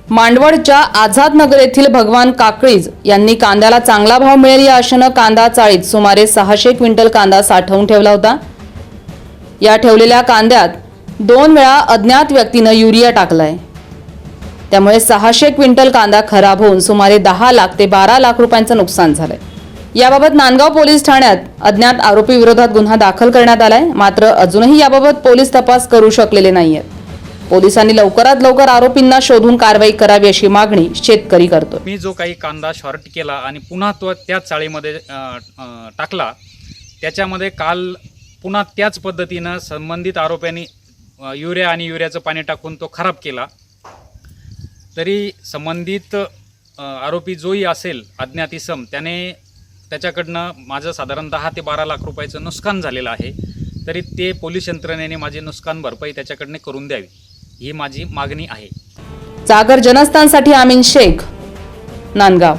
मांडवडच्या आझाद नगर येथील भगवान काकळीज यांनी कांद्याला चांगला भाव मिळेल या आशेनं कांदा चाळीत सुमारे 600 क्विंटल कांदा साठवून ठेवला होता. या ठेवलेल्या कांद्यात 2 वेळा अज्ञात व्यक्तीनं युरिया टाकलाय. त्यामुळे 600 क्विंटल कांदा खराब होऊन सुमारे 10 लाख ते 12 लाख रुपयांचं नुकसान झालंय. याबाबत नांदगाव पोलीस ठाण्यात अज्ञात आरोपी विरोधात गुन्हा दाखल करण्यात आलाय. मात्र अजूनही याबाबत पोलीस तपास करू शकलेले नाहीयेत. पोलिसांनी लवकरात लवकर आरोपींना शोधून कारवाई करावी अशी मागणी शेतकरी करतो. मी जो काही कांदा शॉर्ट केला आणि पुन्हा तो त्याच चाळीमध्ये टाकला, त्याच्यामध्ये काल पुन्हा त्याच पद्धतीनं संबंधित आरोप्यांनी युरिया आणि युरियाचं पाणी टाकून तो खराब केला. तरी संबंधित आरोपी जोही असेल अज्ञात इसम, त्याच्याकडनं माझं साधारण 10 ते 12 लाख रुपयाचं नुकसान झालेलं आहे. तरी ते पोलीस यंत्रणेने माझे नुकसान भरपाई त्याच्याकडनं करून द्यावी ही माझी मागणी आहे. जागर जनस्थानसाठी आमीन शेख, नांदगाव.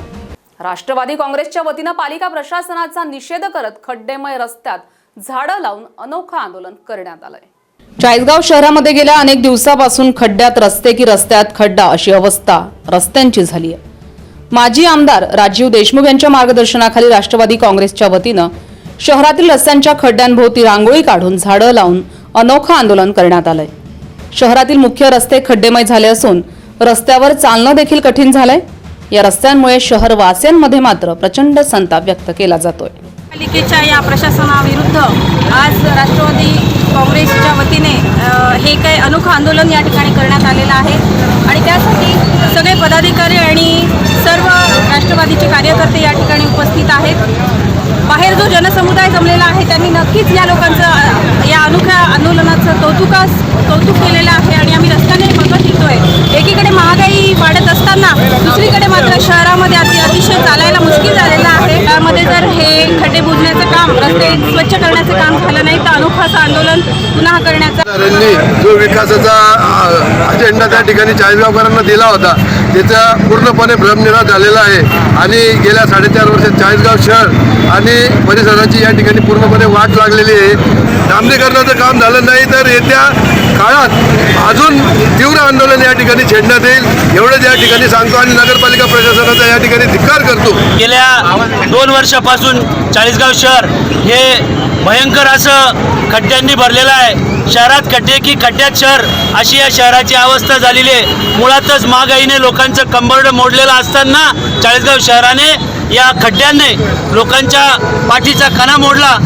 राष्ट्रवादी काँग्रेसच्या वतीनं पालिका प्रशासनाचा निषेध करत खड्डेमय रस्त्यात झाडं लावून अनोखं आंदोलन करण्यात आलंय. चाळीसगाव शहरामध्ये गेल्या अनेक दिवसापासून खड्ड्यात रस्ते की रस्त्यात खड्डा अशी अवस्था रस्त्यांची झाली आहे. माजी आमदार राजीव देशमुख यांच्या मार्गदर्शनाखाली राष्ट्रवादी काँग्रेसच्या वतीनं शहरातील रस्त्यांच्या खड्ड्यांभोवती रांगोळी काढून झाडं लावून अनोखं आंदोलन करण्यात आलंय. शहरातील मुख्य रस्ते खड्डेमय झाले असून रस्त्यावर चालणं देखील कठीण झालंय. या रस्त्यांमुळे शहरवासियांमध्ये मात्र प्रचंड संताप व्यक्त केला जातोय. पालिकेच्या या प्रशासनाविरुद्ध आज राष्ट्रवादी काँग्रेसच्या वतीने हे काही अनोखं आंदोलन या ठिकाणी करण्यात आलेलं आहे आणि त्यासाठी सगळे पदाधिकारी आणि सर्व राष्ट्रवादीचे कार्यकर्ते या ठिकाणी उपस्थित आहेत. बाहेर जो जनसमुदाय जमलेला आहे त्यांनी नक्कीच या लोकांचं या अनोख्या आंदोलनाचं कौतुक केलेलं आहे आणि आम्ही रस्त्याने बघत येतोय. एकीकडे महागाई वाढत असताना दुसरीकडे मात्र शहरामध्ये अतिशय चालायला मुश्किल झालेलं आहे. त्यामध्ये जर हे खड्डे बुजण्याचं काम, रस्ते स्वच्छ करण्याचं काम झालं नाही तर अनोखं असं आंदोलन पुन्हा करण्याचा जो विकासाचा अजेंडा त्या ठिकाणी चाळीसगावकरांना दिला होता त्याचा पूर्णपणे भ्रमनिरास झालेला आहे आणि गेल्या 4.5 वर्षात चाळीसगाव शहर आणि परिसराची या ठिकाणी पूर्णपणे वाट लागलेली आहे. डांबरीकरणाचं काम झालं नाही तर येत्या काळात अजून तीव्र आंदोलन या ठिकाणी छेडण्यात येईल एवढंच या ठिकाणी सांगतो आणि नगरपालिका प्रशासनाचा या ठिकाणी धिक्कार करतो. गेल्या 2 वर्षापासून चाळीसगाव शहर हे भयंकर असं खड्ड्यांनी भरलेलं आहे. शहरात खड्डे की खड्ड्यात शहर अशी या शहराची अवस्था झालेली आहे. मुळातच महागाईने लोकांचं कंबरडं मोडलेलं असताना चाळीसगाव शहराने या खड्ड्यांनी लोकांच्या पाठीचा कणा मोडला.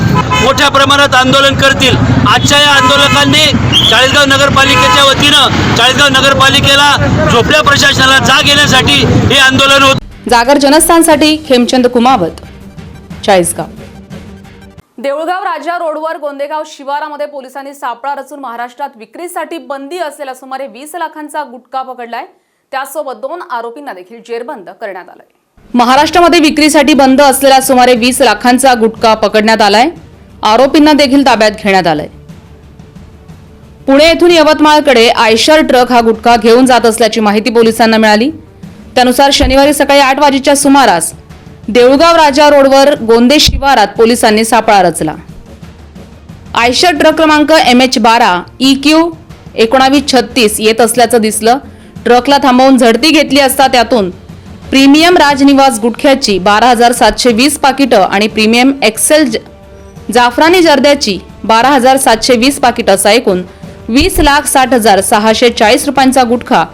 मोठ्या प्रमाणात आंदोलन करतील. आजच्या या आंदोलकांनी चाळीसगाव नगरपालिकेच्या वतीनं चाळीसगाव नगरपालिकेला झोपड्या प्रशासनाला जाग येण्यासाठी हे आंदोलन होत. जागर जनस्थानसाठी खेमचंद कुमावत, चाळीसगाव. देऊळगाव राजा रोडवर गोंदेगाव शिवारामध्ये पोलिसांनी सापळा रचून महाराष्ट्रात विक्रीसाठी बंदी असलेला सुमारे 20 लाखांचा गुटखा पकडलाय. त्यासोबत 2 आरोपींना देखील जेरबंद करण्यात आलाय. महाराष्ट्रामध्ये विक्रीसाठी बंद असलेला सुमारे 20 लाखांचा गुटखा पकडण्यात आलाय. आरोपींना देखील ताब्यात घेण्यात आलाय. पुणे येथून यवतमाळकडे आयशर ट्रक हा गुटखा घेऊन जात असल्याची माहिती पोलिसांना मिळाली. त्यानुसार शनिवारी सकाळी 8 वाजेच्या सुमारास देऊळगाव राजा रोडवर गोंदे शिवारात पोलिसांनी सापळा रचला. आयशर ट्रक क्रमांक MH12 EQ 1936 येत असल्याचं दिसलं. ट्रकला थांबवून झडती घेतली असता त्यातून प्रीमियम राजनिवास गुटख्याची 12,720 पाकिटं आणि प्रीमियम एक्सेल जाफरानी जर्द्याची 12,720 पाकिटं असा एकूण 20,60,640 रुपयांचा गुटखा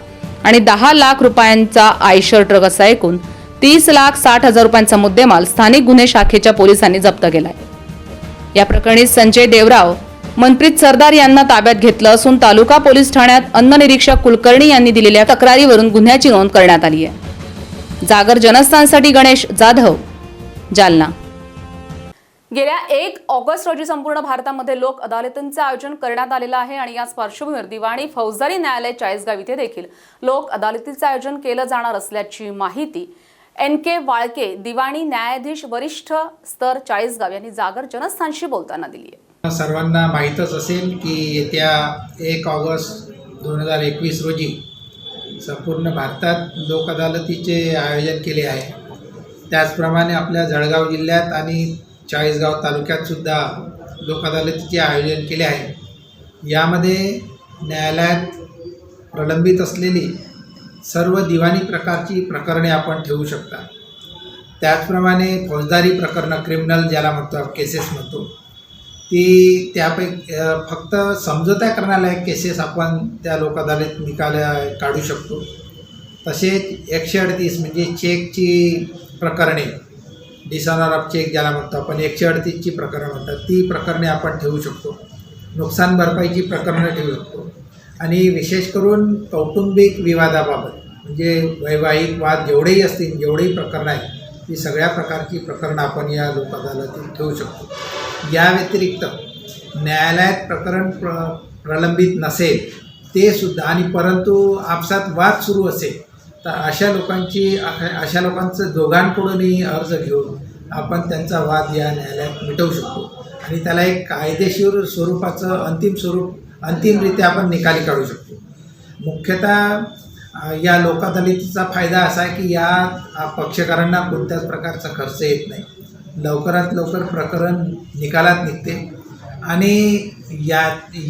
आणि 10 लाख रुपयांचा आयशर ट्रक असा एकूण 30,60,000 रुपयांचा मुद्देमाल स्थानिक गुन्हे शाखेच्या पोलिसांनी जप्त केलाय. या प्रकरणी संजय देवराव, मनप्रीत सरदार यांना ताब्यात घेतलं असून तालुका पोलीस ठाण्यात अन्न निरीक्षक कुलकर्णी यांनी दिलेल्या तक्रारीवरून गुन्ह्याची नोंद करण्यात आली आहे. जागर जनस्थानसाठी गणेश जाधव, जालना. गेल्या 1 ऑगस्ट रोजी संपूर्ण भारतामध्ये लोक अदालतींचे आयोजन करण्यात आलेलं आहे आणि याच पार्श्वभूमीवर दिवाणी फौजदारी न्यायालय चाळीसगाव इथे देखील लोक अदालतीचे आयोजन केलं जाणार असल्याची माहिती NK वाळके, दिवाणी न्यायाधीश वरिष्ठ स्तर चाळीसगाव यांनी जागर जनस्थानशी बोलताना दिली आहे. सर्वांना माहीतच असेल की येत्या 1 ऑगस्ट 2021 रोजी संपूर्ण भारतात लोक अदालतीचे आयोजन केले आहे. त्याचप्रमाणे आपल्या जळगाव जिल्ह्यात आणि चाळीसगाव तालुक्यात सुद्धा लोक अदालतीचे आयोजन केले आहे. यामध्ये न्यायालयात प्रलंबित असलेली सर्व दिवाणी प्रकारची प्रकरणे आपण ठेवू शकता. त्याचप्रमाणे फौजदारी प्रकरणं, क्रिमिनल ज्याला म्हणतो, केसेस म्हणतो, ती त्यापैकी फक्त समझोता करण्यालायक केसेस आपण त्या लोक अदालत निकाल काढू शकतो. तसेच 138 म्हणजे चेकची प्रकरणे, डिसऑनर ऑफ चेक ज्याला म्हणतो आपण, 138ची प्रकरणं म्हणतात, ती प्रकरणे आपण ठेवू शकतो. नुकसान भरपाईची प्रकरणं ठेवू शकतो. आणि विशेष करून कौटुंबिक विवादाबाबत म्हणजे वैवाहिक वाद जेवढेही असतील, जेवढेही प्रकरणं आहेत, ती सगळ्या प्रकारची प्रकरणं आपण या लोक अदालतीत ठेवू शकतो. या व्यतिरिक्त न्यायालयात प्रकरण प्रलंबित नसेल ते सुद्धा, आणि परंतु आपसात वाद सुरू असेल, तर अशा लोकांचं दोघांकडूनही अर्ज घेऊन आपण त्यांचा वाद या न्यायालयात मिटवू शकतो आणि त्याला एक कायदेशीर स्वरूपाचं अंतिमरित्या आपण निकाली काढू शकतो. मुख्यतः या लोक अदालतीचा फायदा असा आहे की या पक्षकारांना कोणत्याच प्रकारचा खर्च येत नाही. लवकरात लवकर प्रकरण निकालात निघते आणि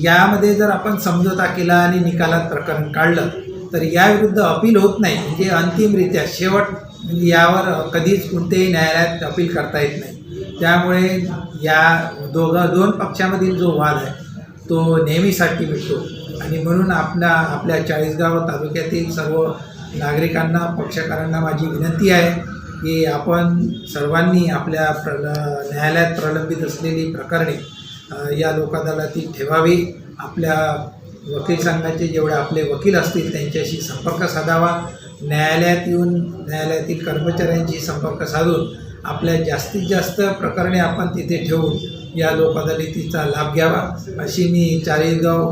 यामध्ये जर आपण समझोता केला आणि निकालात प्रकरण काढलं तर याविरुद्ध अपील होत नाही. म्हणजे अंतिमरित्या शेवट म्हणजे यावर कधीच कोणत्याही न्यायालयात अपील करता येत नाही. त्यामुळे या दोन पक्षामधील जो वाद आहे तो नेहमीसाठी मिळतो. आणि म्हणून आपल्या चाळीसगाव तालुक्यातील सर्व नागरिकांना, पक्षकारांना माझी विनंती आहे की आपण सर्वांनी आपल्या न्यायालयात प्रलंबित असलेली प्रकरणे या लोक अदालतीत ठेवावी. आपल्या वकील संघाचे जेवढे आपले वकील असतील त्यांच्याशी संपर्क साधावा. न्यायालयात येऊन न्यायालयातील कर्मचाऱ्यांशी संपर्क साधून आपल्या जास्तीत जास्त प्रकरणे आपण तिथे ठेवून या लोक अदालतीचा लाभ घ्यावा, अशी मी चाळीसगाव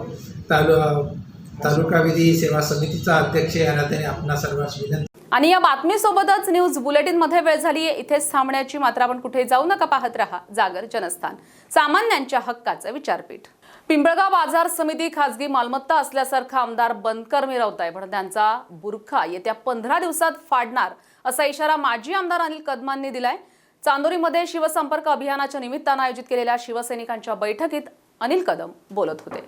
तालुका विधी सेवा समितीचा अध्यक्ष या नात्याने आपणा सर्वांस विनंती. आणि या बातमीसोबतच न्यूज बुलेटिन मध्ये वेळ झाली आहे इथेच थांबण्याची. मात्र आपण कुठे जाऊ नका, पाहत रहा जागर जनस्थान, सामान्यांच्या हक्काचं विचारपीठ. पिंपळगाव बाजार समिती खासगी मालमत्ता असल्यासारखा आमदार बनकर मिरवताय, पण त्यांचा बुरखा येत्या 15 दिवसात फाडणार असा इशारा माजी आमदार अनिल कदमांनी दिलाय. चांदोरीमध्ये शिवसंपर्क अभियानाच्या निमित्तानं आयोजित केलेल्या शिवसैनिकांच्या बैठकीत अनिल कदम बोलत होते.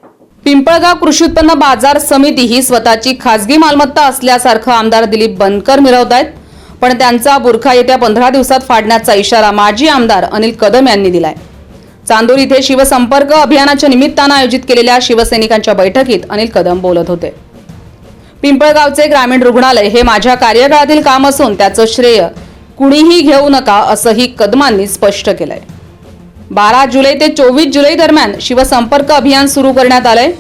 पिंपळगाव कृषी उत्पन्न बाजार समिती ही स्वतःची खासगी मालमत्ता असल्यासारखं आमदार दिलीप बनकर मिरवतायत, पण त्यांचा बुरखा येत्या 15 दिवसात फाडण्याचा इशारा माजी आमदार अनिल कदम यांनी दिलाय. चांदोर इथे शिवसंपर्क अभियानाच्या निमित्तानं आयोजित केलेल्या शिवसैनिकांच्या बैठकीत अनिल कदम बोलत होते. पिंपळगावचे ग्रामीण रुग्णालय हे माझ्या कार्यकाळातील काम असून त्याचं श्रेय कुणीही घेऊ नका असंही कदमांनी स्पष्ट केलंय. 12 जुलै ते 24 जुलै दरम्यान शिवसंपर्क अभियान सुरू करण्यात आलंय.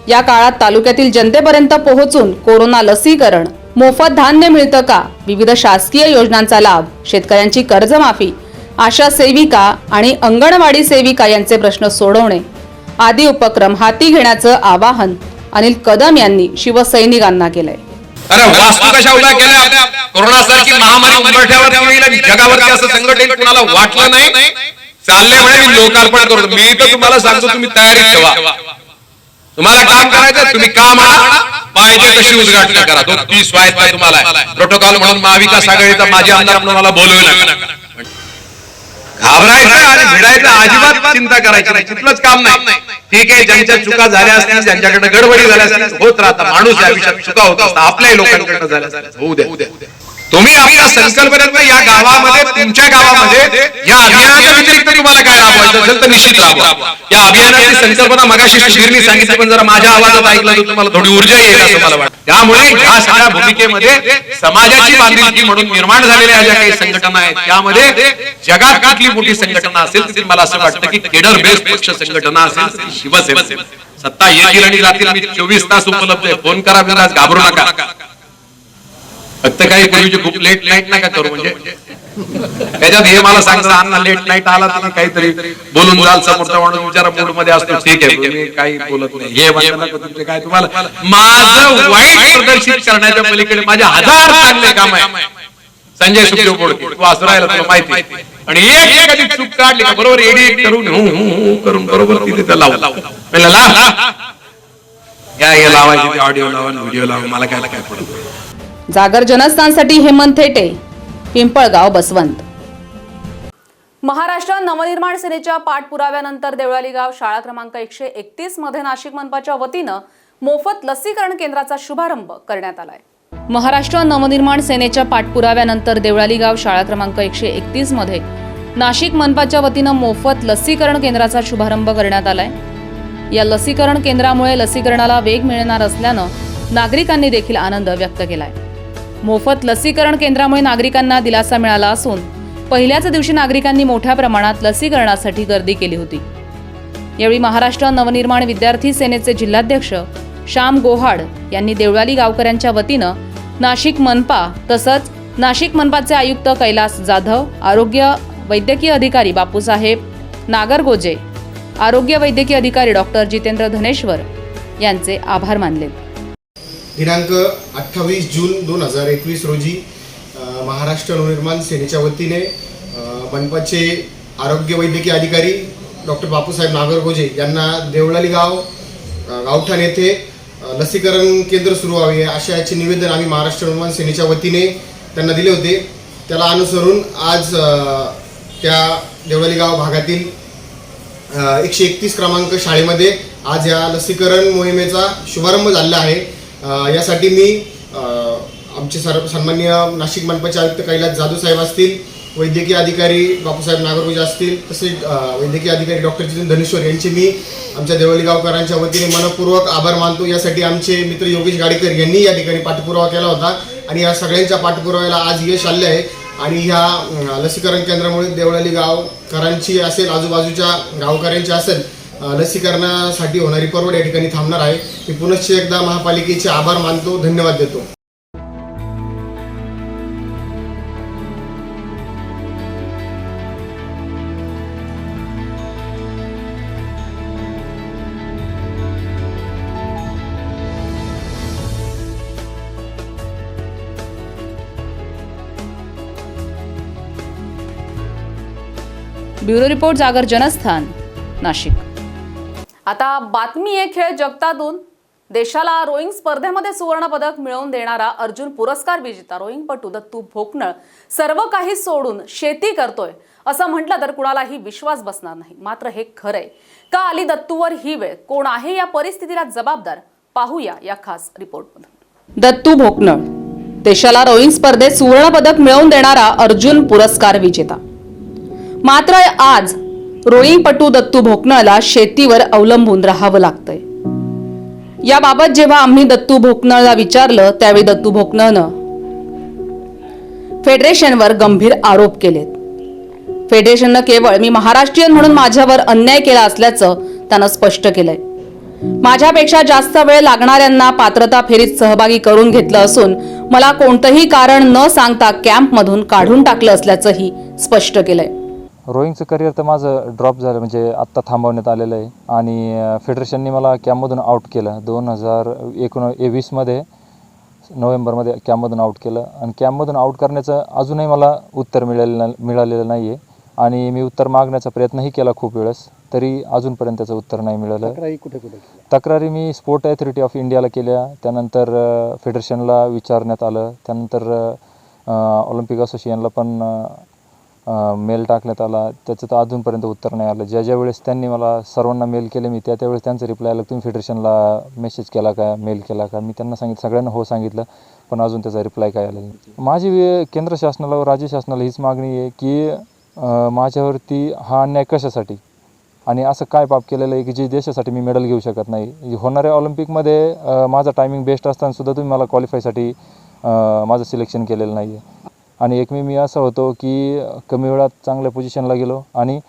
या काळात तालुक्यातील जनतेपर्यंत पोहोचून कोरोना लसीकरण, मोफत धान्य मिळतं का, विविध शासकीय योजनांचा लाभ, शेतकऱ्यांची कर्जमाफी, आशा सेविका आणि अंगणवाडी सेविका यांचे प्रश्न सोडवणे आदी उपक्रम हाती घेण्याचं आवाहन अनिल कदम यांनी शिवसैनिकांना केलंय. अरे वास्तू कशा उभ्या केल्या? कोरोना सारखी महामारी उंबरठ्यावर येईल जगावरती असं संघटन कुणाला वाटलं नाही. चालले म्हणे मी लोकार्पण करतो. मी तर तुम्हाला सांगतो तुम्ही तयारीत ठेवा. तुम्हाला काम करायचं तुम्ही काम आणा, पाहिजे तशी उद्घाटन करा. 30 स्वायत्त तुम्हाला प्रोटोकॉल म्हणून महाविकास आघाडीचा माझे आमदार म्हणून मला बोलवू नका. घाबरायचं आणि भिडायचं अजिबात चिंता करायची नाही. तिथलंच काम नाही. ठीक आहे, ज्यांच्या चुका झाल्या असतील, ज्यांच्याकडे गडबडी झाल्या असतील, होत राहता. माणूस या विषयात चुका होत असतात. आपल्याही लोकांकडनं झाल्या होऊ द्या. तुम्ही आपल्या संकल्पनेत या गावामध्ये, तुमच्या गावामध्ये या अभियानाच्या व्यतिरिक्त तुम्हाला काय राबवायचं राबवायचं असेल तर निश्चित राबवा. या अभियानाची संकल्पना मगाशी सुधीरनी सांगितली, पण जरा माझ्या आवाजात ऐकलं तर तुम्हाला थोडी ऊर्जा येईल असं मला वाटतं. त्यामुळे या सगळ्या भूमिकेमध्ये समाजाची बांधिलकी म्हणून निर्माण झालेल्या ज्या काही संघटना आहेत, त्यामध्ये जगात कुठली मोठी संघटना असेल तर मला असं वाटतं की केडर बेस्ड पक्ष संघटना असेल तर शिवसेना. सत्ता येतील आणि जातील, मी 24 तास उपलब्ध आहे. फोन करा, बिंदास घाबरू नका. फक्त काही पूर्वीची खूप लेट नाईट नका करू, म्हणजे त्याच्यात हे मला सांगतात अण्णा लेट नाईट आला तुम्ही काहीतरी बोलून जाल, समोरचा माणूस विचारा मूड मध्ये असतो, ठीक आहे तुम्ही काही बोलत नाही, हे तुमचे काय तुम्हाला माझं वाईट प्रदर्शित करण्याच्या पलीकडे माझे 1000 चांगले काम आहे. संजय सुखदेव बोडके तू असं राहिला तुला माहिती, आणि एक एखादी चूक काढली का बरोबर एडिट करून करून बरोबर तिथे लावला काय लावायची, ऑडिओ लावा व्हिडिओ लावा, मला काय पडत. जागर जनस्थानसाठी हेमंत थेटे, पिंपळगाव, बसवंत. महाराष्ट्र नवनिर्माण सेनेच्या पाठपुराव्यानंतर देवळाली गाव शाळा क्रमांक 131 मध्ये नाशिक मनपाच्या वतीनं मोफत लसीकरण केंद्राचा शुभारंभ करण्यात आलाय. महाराष्ट्र नवनिर्माण सेनेच्या पाठपुराव्यानंतर देवळाली गाव शाळा क्रमांक 131 मध्ये नाशिक मनपाच्या वतीनं मोफत लसीकरण केंद्राचा शुभारंभ करण्यात आलाय. या लसीकरण केंद्रामुळे लसीकरणाला वेग मिळणार असल्यानं नागरिकांनी देखील आनंद व्यक्त केलाय. मोफत लसीकरण केंद्रामुळे नागरिकांना दिलासा मिळाला असून पहिल्याच दिवशी नागरिकांनी मोठ्या प्रमाणात लसीकरणासाठी गर्दी केली होती. यावेळी महाराष्ट्र नवनिर्माण विद्यार्थी सेनेचे जिल्हाध्यक्ष श्याम गोहाड यांनी देवळाली गावकऱ्यांच्या वतीनं नाशिक मनपा तसंच नाशिक मनपाचे आयुक्त कैलास जाधव, आरोग्य वैद्यकीय अधिकारी बापूसाहेब नागरगोजे, आरोग्य वैद्यकीय अधिकारी डॉक्टर जितेंद्र धनेश्वर यांचे आभार मानले. दिनांक 28 जून 2021 रोजी महाराष्ट्र नवनिर्माण सेनेच्या वतीने मनपाचे आरोग्य वैद्यकीय अधिकारी डॉक्टर बापूसाहेब नागरगोजे यांना देवळाली गावठाण येथे लसीकरण केंद्र सुरू व्हावे अशा याचे निवेदन आम्ही महाराष्ट्र नवनिर्माण सेनेच्या वतीने त्यांना दिले होते. त्याला अनुसरून आज त्या देवळाली गाव भागातील 131 क्रमांक शाळेमध्ये आज या लसीकरण मोहिमेचा शुभारंभ झालेला आहे. यासाठी मी आमचे सन्माननीय नाशिक मनपाचे आयुक्त कैलास जाधव साहेब असतील, वैद्यकीय अधिकारी बापूसाहेब नागरगोजे असतील, तसेच वैद्यकीय अधिकारी डॉक्टर जितेंद्र धनेश्वर यांचे मी आमच्या देवळी गावकरांच्या वतीने मनपूर्वक आभार मानतो. यासाठी आमचे मित्र योगेश गाडेकर यांनी या ठिकाणी पाठपुरावा केला होता आणि या सगळ्यांच्या पाठपुराव्याला आज यश आले आहे. आणि ह्या लसीकरण केंद्रामुळे देवळाली गावकरांची असेल, आजूबाजूच्या गावकऱ्यांची असेल, लसीकरणासाठी होणारी परवड या ठिकाणी थांबणार आहे. मी पुनश्च एकदा महापालिकेचे आभार मानतो, धन्यवाद देतो. ब्युरो रिपोर्ट, जागर जनस्थान, नाशिक. आता बातमी आहे खेळ जगतातून. देशाला रोईंग स्पर्धेमध्ये सुवर्ण पदक मिळवून देणारा अर्जुन पुरस्कार विजेता रोईंगपटू दत्तू भोकनळ सर्व काही सोडून शेती करतोय असं म्हटलं तर कुणालाही विश्वास बसणार नाही. मात्र हे खरंय का? आली दत्तूवर ही वेळ? कोण आहे या परिस्थितीला जबाबदार? पाहूया या खास रिपोर्टमध्ये. दत्तू भोकनळ देशाला रोईंग स्पर्धेत सुवर्ण पदक मिळवून देणारा अर्जुन पुरस्कार विजेता. मात्र आज रोईंगपटू दत्तू भोकनळला शेतीवर अवलंबून राहावं लागतंय. याबाबत जेव्हा आम्ही दत्तू भोकनळला विचारलं त्यावेळी दत्तू भोकनळनं फेडरेशनवर गंभीर आरोप केलेत. फेडरेशननं केवळ मी महाराष्ट्रीयन म्हणून माझ्यावर अन्याय केला असल्याचं त्यानं स्पष्ट केलंय. माझ्यापेक्षा जास्त वेळ लागणाऱ्यांना पात्रता फेरीत सहभागी करून घेतलं असून मला कोणतंही कारण न सांगता कॅम्पमधून काढून टाकलं असल्याचंही स्पष्ट केलंय. रोईंगचं करिअर तर माझं ड्रॉप झालं, म्हणजे आत्ता थांबवण्यात आलेलं आहे आणि फेडरेशनने मला कॅम्पमधून आउट केलं. 2021 मध्ये नोव्हेंबरमध्ये कॅम्पमधून आउट केलं आणि कॅम्पमधून आउट करण्याचं अजूनही मला उत्तर मिळालेलं नाही आहे आणि मी उत्तर मागण्याचा प्रयत्नही केला खूप वेळेस, तरी अजूनपर्यंत त्याचं उत्तर नाही मिळालं. तक्रारी मी स्पोर्ट अथॉरिटी ऑफ इंडियाला केल्या, त्यानंतर फेडरेशनला विचारण्यात आलं, त्यानंतर ऑलिम्पिक असोसिएशनला पण मेल टाकण्यात आला, त्याचं तर अजूनपर्यंत उत्तर नाही आलं. ज्या वेळेस त्यांनी मला सर्वांना मेल केले मी त्यावेळेस त्यांचं रिप्लाय आलं, तुम्ही फेडरेशनला मेसेज केला का, मेल केला का? मी त्यांना सांगितलं, सगळ्यांना हो सांगितलं, पण अजून त्याचा रिप्लाय काय आला नाही. माझी केंद्र शासनाला व राज्य शासनाला हीच मागणी आहे की माझ्यावरती हा अन्याय कशासाठी, आणि असं काय पाप केलेलं आहे की जे देशासाठी मी मेडल घेऊ शकत नाही. होणाऱ्या ऑलिम्पिकमध्ये माझा टायमिंग बेस्ट असतानासुद्धा तुम्ही मला क्वालिफायसाठी माझं सिलेक्शन केलेलं नाही आहे. आणि एक मी असं होतो की कमी वेळात चांगल्या पोझिशनला गेलो आणि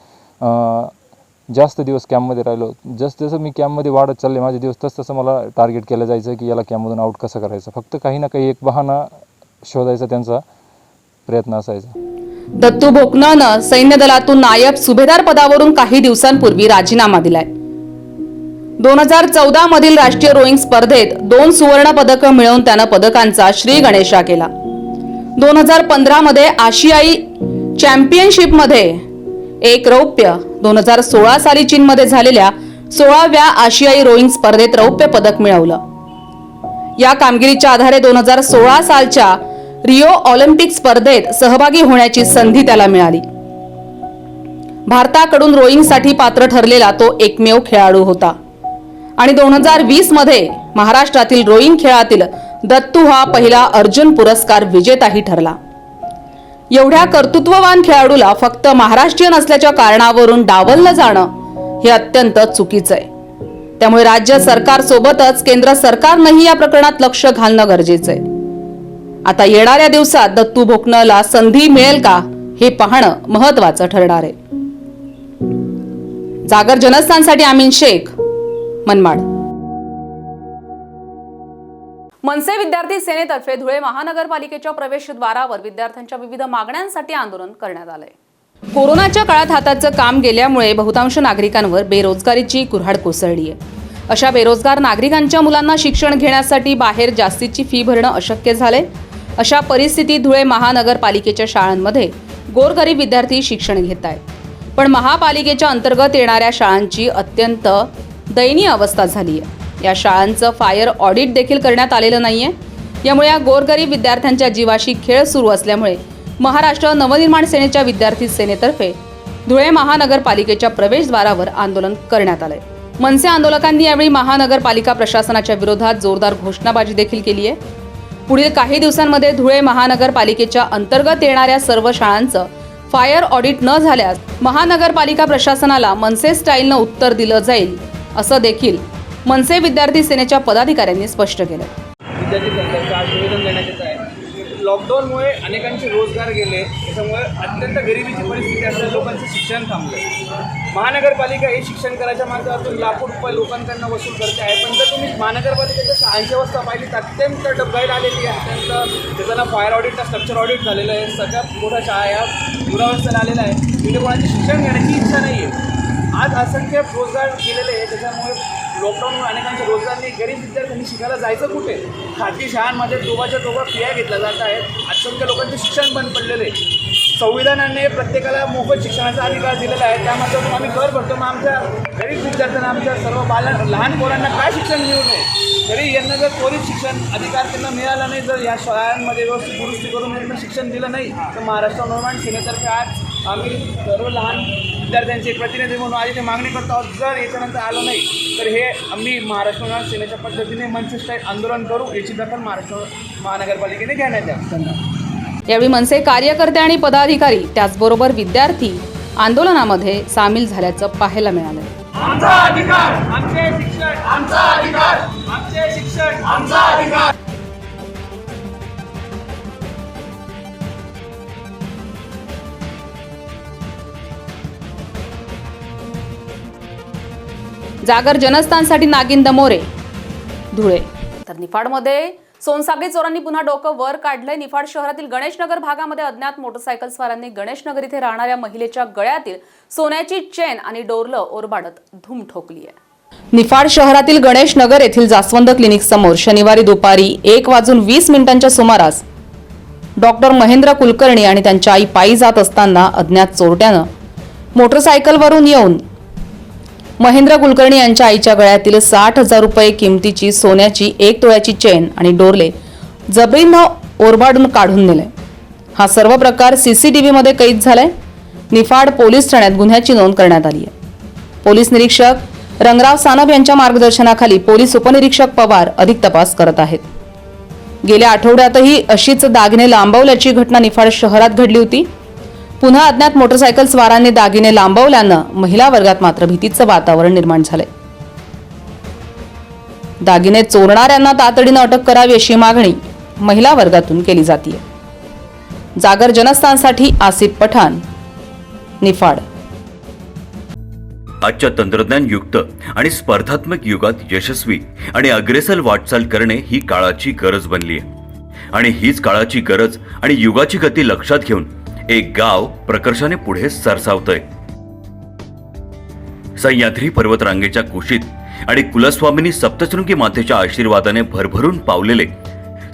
जास्त दिवस कॅम्पमध्ये राहिलो. जसं मी कॅम्पमध्ये वाढत चालले माझे दिवस तसं मला टार्गेट केलं जायचं की याला कॅम्पमधून आउट कसं करायचं. फक्त काही ना काही एक बहाणा शोधायचा त्यांचा प्रयत्न असायचा. दत्तू भोकनळनं सैन्य दलातून नायब सुभेदार पदावरून काही दिवसांपूर्वी राजीनामा दिलाय. 2014 मधील राष्ट्रीय रोईंग स्पर्धेत 2 सुवर्ण पदकं मिळवून त्यानं पदकांचा श्री गणेशा केला. 2015 मध्ये आशियाई चॅम्पियनशिपमध्ये 1 रौप्य, 2016 साली चीनमध्ये झालेल्या 16व्या आशियाई रोईंग स्पर्धेत रौप्य पदक मिळवलं. या कामगिरीच्या आधारे 2016 सालच्या रिओ ऑलिम्पिक स्पर्धेत सहभागी होण्याची संधी त्याला मिळाली. भारताकडून रोईंगसाठी पात्र ठरलेला तो एकमेव खेळाडू होता आणि 2020 मध्ये महाराष्ट्रातील रोईंग खेळातील दत्तू हा पहिला अर्जुन पुरस्कार विजेताही ठरला. एवढ्या कर्तृत्ववान खेळाडूला फक्त महाराष्ट्रीयन असल्याच्या कारणावरून डावललं जाणं हे अत्यंत चुकीचं आहे. त्यामुळे राज्य सरकारसोबतच केंद्र सरकारनंही या प्रकरणात लक्ष घालणं गरजेचं आहे. आता येणाऱ्या दिवसात दत्तू भोकनळला संधी मिळेल का हे पाहणं महत्त्वाचं ठरणार आहे. जागर जनस्थानसाठी आमीन शेख, मनमाड. मनसे विद्यार्थी सेनेतर्फे धुळे महानगरपालिकेच्या प्रवेशद्वारावर विद्यार्थ्यांच्या विविध मागण्यांसाठी आंदोलन करण्यात आलंय. कोरोनाच्या काळात हाताचं काम गेल्यामुळे बहुतांश नागरिकांवर बेरोजगारीची कुऱ्हाड कोसळली आहे. अशा बेरोजगार नागरिकांच्या मुलांना शिक्षण घेण्यासाठी बाहेर जास्तीची फी भरणं अशक्य झालंय. अशा परिस्थितीत धुळे महानगरपालिकेच्या शाळांमध्ये गोरगरीब विद्यार्थी शिक्षण घेत आहेत. पण महापालिकेच्या अंतर्गत येणाऱ्या शाळांची अत्यंत दयनीय अवस्था झाली आहे. या शाळांचं फायर ऑडिट देखील करण्यात आलेलं नाहीये. यामुळे या गोरगरीब विद्यार्थ्यांच्या जीवाशी खेळ सुरू असल्यामुळे महाराष्ट्र नवनिर्माण सेनेच्या विद्यार्थी सेनेतर्फे धुळे महानगरपालिकेच्या प्रवेशद्वारावर आंदोलन करण्यात आलंय. मनसे आंदोलकांनी यावेळी महानगरपालिका प्रशासनाच्या विरोधात जोरदार घोषणाबाजी देखील केली आहे. पुढील काही दिवसांमध्ये धुळे महानगरपालिकेच्या अंतर्गत येणाऱ्या सर्व शाळांचं फायर ऑडिट न झाल्यास महानगरपालिका प्रशासनाला मनसे स्टाईलनं उत्तर दिलं जाईल असं देखील मनसे विद्यार्थी सेनेच्या पदाधिकाऱ्यांनी स्पष्ट केलं. विद्यार्थी संघाचं आज निवेदन देण्यात येत आहे. लॉकडाऊनमुळे अनेकांचे रोजगार गेले, त्याच्यामुळे अत्यंत गरिबीची परिस्थिती असलेल्या लोकांचं शिक्षण थांबलं. महानगरपालिका ही शिक्षण करायच्या माध्यमातून लाखो रुपये लोकांकडनं वसूल करते आहे. पण जर तुम्ही महानगरपालिकेच्या शाळांची अवस्था पाहिली तर अत्यंत डबघाईला आलेली आहे. अत्यंत त्याचं फायर ऑडिट, स्ट्रक्चर ऑडिट झालेलं आहे. सगळ्यात मोठ्या शाळा या दुरावस्थेला आलेल्या आहे. तिथे कोणाची शिक्षण घेण्याची इच्छा नाही आहे. आज असंख्य रोजगार गेलेले आहे. त्याच्यामुळे लॉकडाऊनमुळे अनेकांचे रोजगार नाही. गरीब विद्यार्थ्यांनी शिकायला जायचं कुठे? खाजगी शाळांमध्ये दोघाच्या फिया घेतल्या जात आहेत. असंख्य लोकांचे शिक्षण बंद पडलेले. संविधानाने प्रत्येकाला मोफत शिक्षणाचा अधिकार दिलेला आहे. त्यामध्ये आम्ही कर भरतो. मग आमच्या गरीब विद्यार्थ्यांना, आमच्या सर्व लहान पोरांना काय शिक्षण मिळू नये? तरी यांना जर त्वरित शिक्षण अधिकार त्यांना मिळाला नाही, जर या शाळांमध्ये व्यवस्थित दुरुस्ती करून यांना शिक्षण दिलं नाही तर महाराष्ट्र नवनिर्माण सेनेतर्फे आज आम्ही सर्व लहान विद्यार्थ्यांचे प्रतिनिधी म्हणून आज इथे मागणी करतो आहोत. जर याच्यानंतर आलो नाही तर हे आम्ही महाराष्ट्र नवनिर्माण सेनेच्या पद्धतीने मनसे स्टाईल आंदोलन करू. याची दखल महाराष्ट्र महानगरपालिकेने घेण्यात यावी. यावेळी मनसे कार्यकर्ते आणि पदाधिकारी त्याचबरोबर विद्यार्थी आंदोलनामध्ये सामील झाल्याचं पाहायला मिळालं. आमचा अधिकार, आमचे शिक्षण, आमचा अधिकार, आमचे शिक्षण, आमचा अधिकार. जागर जनस्थानसाठी नागिन दमोरे, धुळे. तर निफाडमध्ये सोनसाखळी चोरांनी पुन्हा डोकं वर काढलंय. निफाड शहरातील गणेशनगर भागामध्ये अज्ञात मोटरसायकल स्वारांनी गणेशनगर इथे राहणाऱ्या महिलेच्या गळ्यातील सोन्याची चेन आणि डोरलं ओरबाडत धूम ठोकली आहे. निफाड शहरातील गणेशनगर येथील जास्वंद क्लिनिक समोर शनिवारी दुपारी 1:20 सुमारास डॉक्टर महेंद्र कुलकर्णी आणि त्यांच्या आई पायी जात असताना अज्ञात चोरट्यानं मोटरसायकलवरून येऊन महेंद्र कुलकर्णी यांच्या आईच्या गळ्यातील 60,000 रुपये किमतीची सोन्याची 1 तोळ्याची चेन आणि डोरले जबरीनं ओरबाडून काढून नेले. हा सर्व प्रकार CCTVमध्ये कैद झालाय. निफाड पोलीस ठाण्यात गुन्ह्याची नोंद करण्यात आली आहे. पोलीस निरीक्षक रंगराव सानप यांच्या मार्गदर्शनाखाली पोलीस उपनिरीक्षक पवार अधिक तपास करत आहेत. गेल्या आठवड्यातही अशीच दागिने लांबवल्याची घटना निफाड शहरात घडली होती. पुन्हा अज्ञात मोटरसायकल स्वारांनी दागिने लांबवल्यानं महिला वर्गात मात्र भीतीचं वातावरण निर्माण झालंय. दागिने चोरणाऱ्यांना तातडीनं अटक करावी अशी मागणी महिला वर्गातून केली जातीये. जागर जनस्थानसाठी आसिफ पठाण, निफाड. आजच्या तंत्रज्ञानयुक्त आणि स्पर्धात्मक युगात यशस्वी आणि अग्रेसर वाटचाल करणे ही काळाची गरज बनली आहे. आणि हीच काळाची गरज आणि युगाची गती लक्षात घेऊन एक गाव प्रकर्षाने पुढे सरसावतंय. सह्याद्री पर्वतरांगेच्या कुशीत आणि कुलस्वामिनी सप्तशृंगी मातेच्या आशीर्वादाने भरभरून पावलेले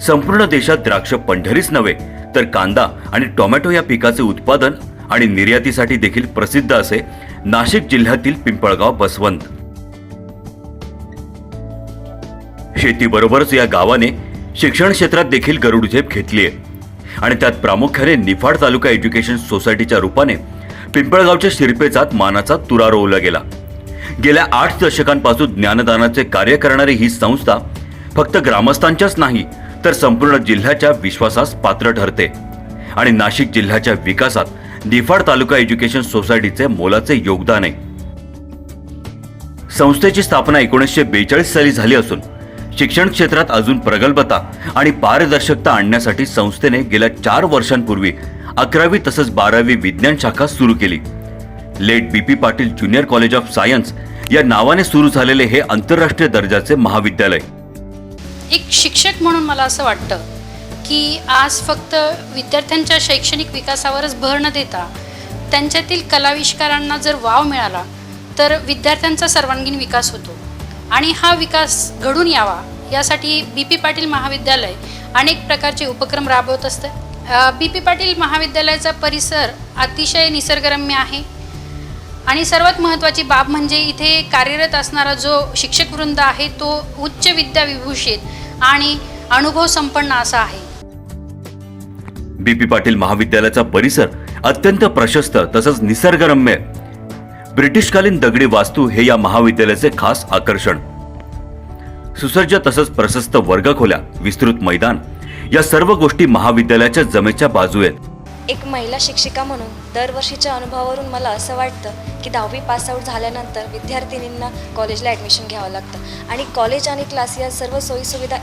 संपूर्ण देशात द्राक्ष पंढरीच नव्हे तर कांदा आणि टोमॅटो या पिकाचे उत्पादन आणि निर्यातीसाठी देखील प्रसिद्ध असे नाशिक जिल्ह्यातील पिंपळगाव बसवंत. शेतीबरोबरच या गावाने शिक्षण क्षेत्रात देखील गरुडझेप घेतली आहे. आणि त्यात प्रामुख्याने निफाड तालुका एज्युकेशन सोसायटीच्या रूपाने पिंपळगावच्या शिरपेचात मानाचा तुरा रोवला गेला. गेल्या 8 दशकांपासून ज्ञानदानाचे कार्य करणारी ही संस्था फक्त ग्रामस्थांच्याच नाही तर संपूर्ण जिल्ह्याच्या विश्वासास पात्र ठरते. आणि नाशिक जिल्ह्याच्या विकासात निफाड तालुका एज्युकेशन सोसायटीचे मोलाचे योगदान आहे. संस्थेची स्थापना 1942 साली झाली असून शिक्षण क्षेत्रात अजून प्रगल्भता आणि पारदर्शकता आणण्यासाठी संस्थेने गेल्या 4 वर्षांपूर्वी 11वी तसंच 12वी विज्ञान शाखा सुरू केली. Late BP Patil junior college of science या नावाने सुरू झालेले हे आंतरराष्ट्रीय दर्जाचे महाविद्यालय. एक शिक्षक म्हणून मला असं वाटतं की आज फक्त विद्यार्थ्यांच्या शैक्षणिक विकासावरच भर न देता त्यांच्यातील कलाविष्कारांना जर वाव मिळाला तर विद्यार्थ्यांचा सर्वांगीण विकास होतो. आणि हा विकास घडून यावा यासाठी BP पाटील महाविद्यालय अनेक प्रकारचे उपक्रम राबवत असते. BP पाटील महाविद्यालयाचा परिसर अतिशय निसर्गरम्य आहे. आणि सर्वात महत्त्वाची बाब म्हणजे इथे कार्यरत असणारा जो शिक्षक वृंद आहे तो उच्च विद्या विभूषित आणि अनुभव संपन्न असा आहे. BP पाटील महाविद्यालयाचा परिसर अत्यंत प्रशस्त तसंच निसर्गरम्य. ब्रिटिशकालीन दगडी वास्तू हे या महाविद्यालयाचे खास आकर्षण. सुसज्ज तसंच प्रशस्त वर्गखोल्या, विस्तृत मैदान या सर्व गोष्टी महाविद्यालयाच्या जमेच्या बाजू आहेत. एक महिला शिक्षिका म्हणून दरवर्षीच्या अनुभवावरून मला असं वाटतं की 10वी पासआउट झाल्यानंतर विद्यार्थिनींना कॉलेजला ॲडमिशन घ्यावं लागतं आणि कॉलेज आणि क्लास या सर्व सोयीसुविधा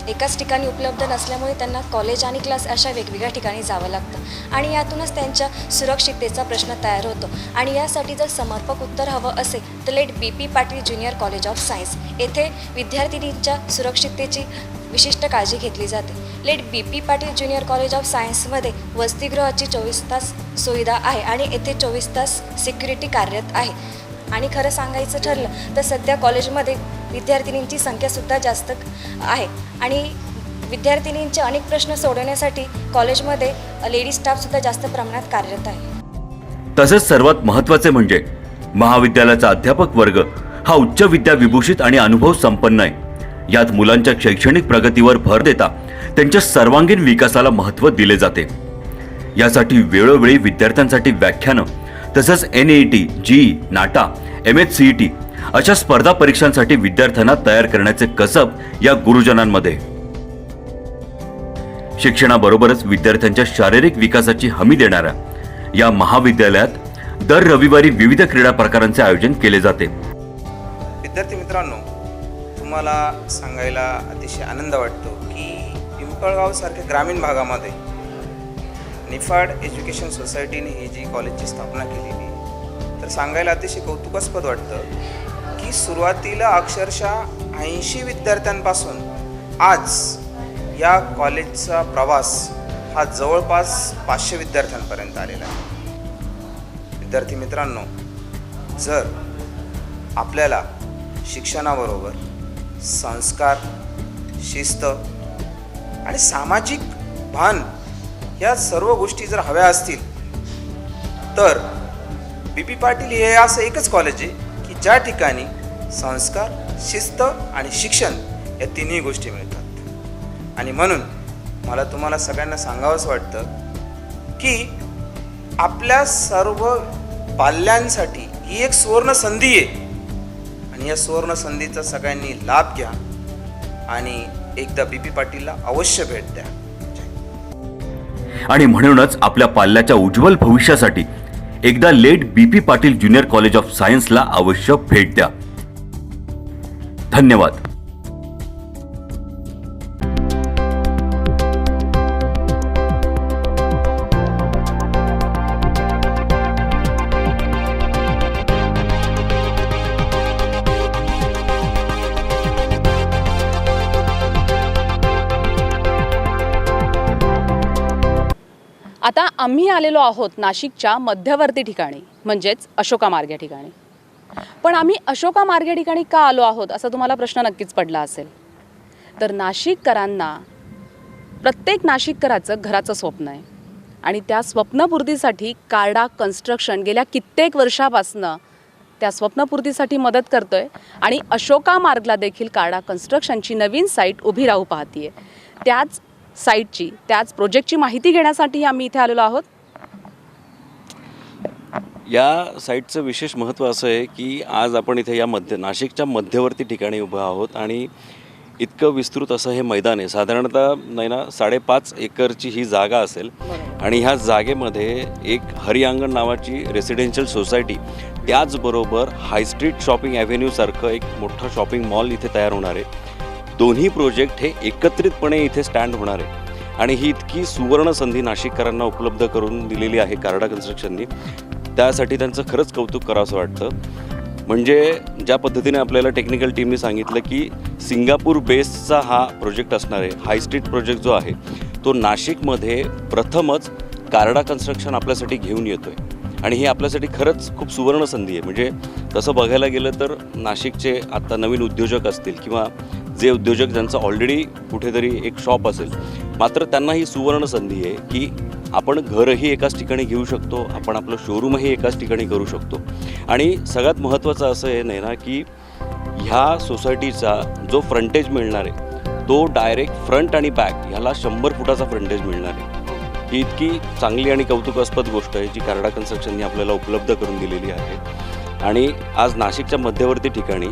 एकाच ठिकाणी उपलब्ध नसल्यामुळे त्यांना कॉलेज आणि क्लास अशा वेगवेगळ्या ठिकाणी जावं लागतं आणि यातूनच त्यांच्या सुरक्षिततेचा प्रश्न तयार होतो. आणि यासाठी जर समर्पक उत्तर हवं असेल तर late BP Patil junior college of science येथे विद्यार्थिनींच्या सुरक्षिततेची विशिष्ट काळजी घेतली जाते. Late BP Patil junior college of सायन्समध्ये वसतिगृहाची 24 तास सुविधा आहे आणि येथे 24 तास सिक्युरिटी कार्यरत आहे. आणि खरं सांगायचं ठरलं तर सध्या कॉलेजमध्ये विद्यार्थिनींची संख्यासुद्धा जास्त आहे आणि विद्यार्थिनींचे अनेक प्रश्न सोडवण्यासाठी कॉलेजमध्ये लेडी स्टाफसुद्धा जास्त प्रमाणात कार्यरत आहे. तसेच सर्वात महत्त्वाचे म्हणजे महाविद्यालयाचा अध्यापक वर्ग हा उच्च विद्या विभूषित आणि अनुभव संपन्न आहे. यात मुलांच्या शैक्षणिक प्रगतीवर भर देता त्यांच्या सर्वांगीण विकासाला महत्त्व दिले जाते. यासाठी वेळोवेळी विद्यार्थ्यांसाठी व्याख्यानं तसंच NEET, GE, नाटा, MHCET अशा स्पर्धा परीक्षांसाठी विद्यार्थ्यांना तयार करण्याचे कसब या गुरुजनांमध्ये. शिक्षणाबरोबरच विद्यार्थ्यांच्या शारीरिक विकासाची हमी देणाऱ्या या महाविद्यालयात दर रविवारी विविध क्रीडा प्रकारांचे आयोजन केले जाते. विद्यार्थी मित्रांनो, तुम्हाला सांगायला अतिशय आनंद वाटतो की पिंपळगावसारख्या ग्रामीण भागामध्ये निफाड एज्युकेशन सोसायटीने ही जी कॉलेजची स्थापना केलेली तर सांगायला अतिशय कौतुकास्पद वाटतं की सुरुवातीला अक्षरशः 80 विद्यार्थ्यांपासून आज या कॉलेजचा प्रवास हा जवळपास 500 विद्यार्थ्यांपर्यंत आलेला आहे. विद्यार्थी मित्रांनो, जर आपल्याला शिक्षणाबरोबर संस्कार, शिस्त आणि सामाजिक भान या सर्व गोष्टी जर हव्या असतील तर BP पाटील हे असं एकच कॉलेज आहे की ज्या ठिकाणी संस्कार, शिस्त आणि शिक्षण या तिन्ही गोष्टी मिळतात. आणि म्हणून मला तुम्हाला सगळ्यांना सांगावंसं वाटतं की आपल्या सर्व पाल्यांसाठी ही एक सुवर्ण संधी आहे आणि या सुवर्ण संधीचा सगळ्यांनी लाभ घ्या आणि एकदा BP पाटीलला अवश्य भेट द्या. आणि म्हणूनच आपल्या पाल्याच्या उज्ज्वल भविष्यासाठी एकदा late BP Patil junior college of सायन्सला अवश्य भेट द्या. धन्यवाद. आता आम्ही आलेलो आहोत नाशिकच्या मध्यवर्ती ठिकाणी, म्हणजेच अशोका मार्ग या ठिकाणी. पण आम्ही अशोका मार्ग या ठिकाणी का आलो आहोत असा तुम्हाला प्रश्न नक्कीच पडला असेल. तर नाशिककरांना, प्रत्येक नाशिककराचं घराचं स्वप्न आहे आणि त्या स्वप्नपूर्तीसाठी कार्डा कन्स्ट्रक्शन गेल्या कित्येक वर्षापासनं त्या स्वप्नपूर्तीसाठी मदत करतोय आणि अशोका मार्गला देखील कार्डा कन्स्ट्रक्शनची नवीन साईट उभी राहू पाहतीये. त्याच साईटची, त्याच प्रोजेक्टची माहिती घेण्यासाठी आम्ही इथे आलेलो आहोत. या साईटचं विशेष महत्त्व असं आहे की आज आपण इथे या नाशिकच्या मध्यवर्ती ठिकाणी उभं आहोत आणि इतकं विस्तृत असं हे मैदान आहे. साधारणतः नाही ना 5.5 एकरची ही जागा असेल आणि ह्या जागेमध्ये एक हरियांगण नावाची रेसिडेन्शियल सोसायटी, त्याचबरोबर हायस्ट्रीट शॉपिंग ॲव्हेन्यूसारखं एक मोठं शॉपिंग मॉल इथे तयार होणार आहे. दोन्ही प्रोजेक्ट हे एकत्रितपणे इथे स्टँड होणार आहे आणि ही इतकी सुवर्ण संधी नाशिककरांना उपलब्ध करून दिलेली आहे कार्डा कन्स्ट्रक्शननी. त्यासाठी त्यांचं खरंच कौतुक करावंसं वाटतं. म्हणजे ज्या पद्धतीने आपल्याला टेक्निकल टीमने सांगितलं की सिंगापूर बेसचा हा प्रोजेक्ट असणार आहे. हाय स्ट्रीट प्रोजेक्ट जो आहे तो नाशिकमध्ये प्रथमच कार्डा कन्स्ट्रक्शन आपल्यासाठी घेऊन येतो आहे आणि ही आपल्यासाठी खरंच खूप सुवर्ण संधी आहे. म्हणजे तसं बघायला गेलं तर नाशिकचे आत्ता नवीन उद्योजक असतील किंवा जे उद्योजक ज्यांचं ऑलरेडी कुठेतरी एक शॉप असेल, मात्र त्यांना ही सुवर्ण संधी आहे की आपण घरही एकाच ठिकाणी घेऊ शकतो, आपण आपलं शोरूमही एकाच ठिकाणी करू शकतो. आणि सगळ्यात महत्त्वाचं असं आहे नाही ना की ह्या सोसायटीचा जो फ्रंटेज मिळणार आहे तो डायरेक्ट फ्रंट आणि बॅक ह्याला 100 फुटाचा फ्रंटेज मिळणार आहे. ही इतकी चांगली आणि कौतुकास्पद गोष्ट आहे जी कार्डा कन्स्ट्रक्शनने आपल्याला उपलब्ध करून दिलेली आहे. आणि आज नाशिकच्या मध्यवर्ती ठिकाणी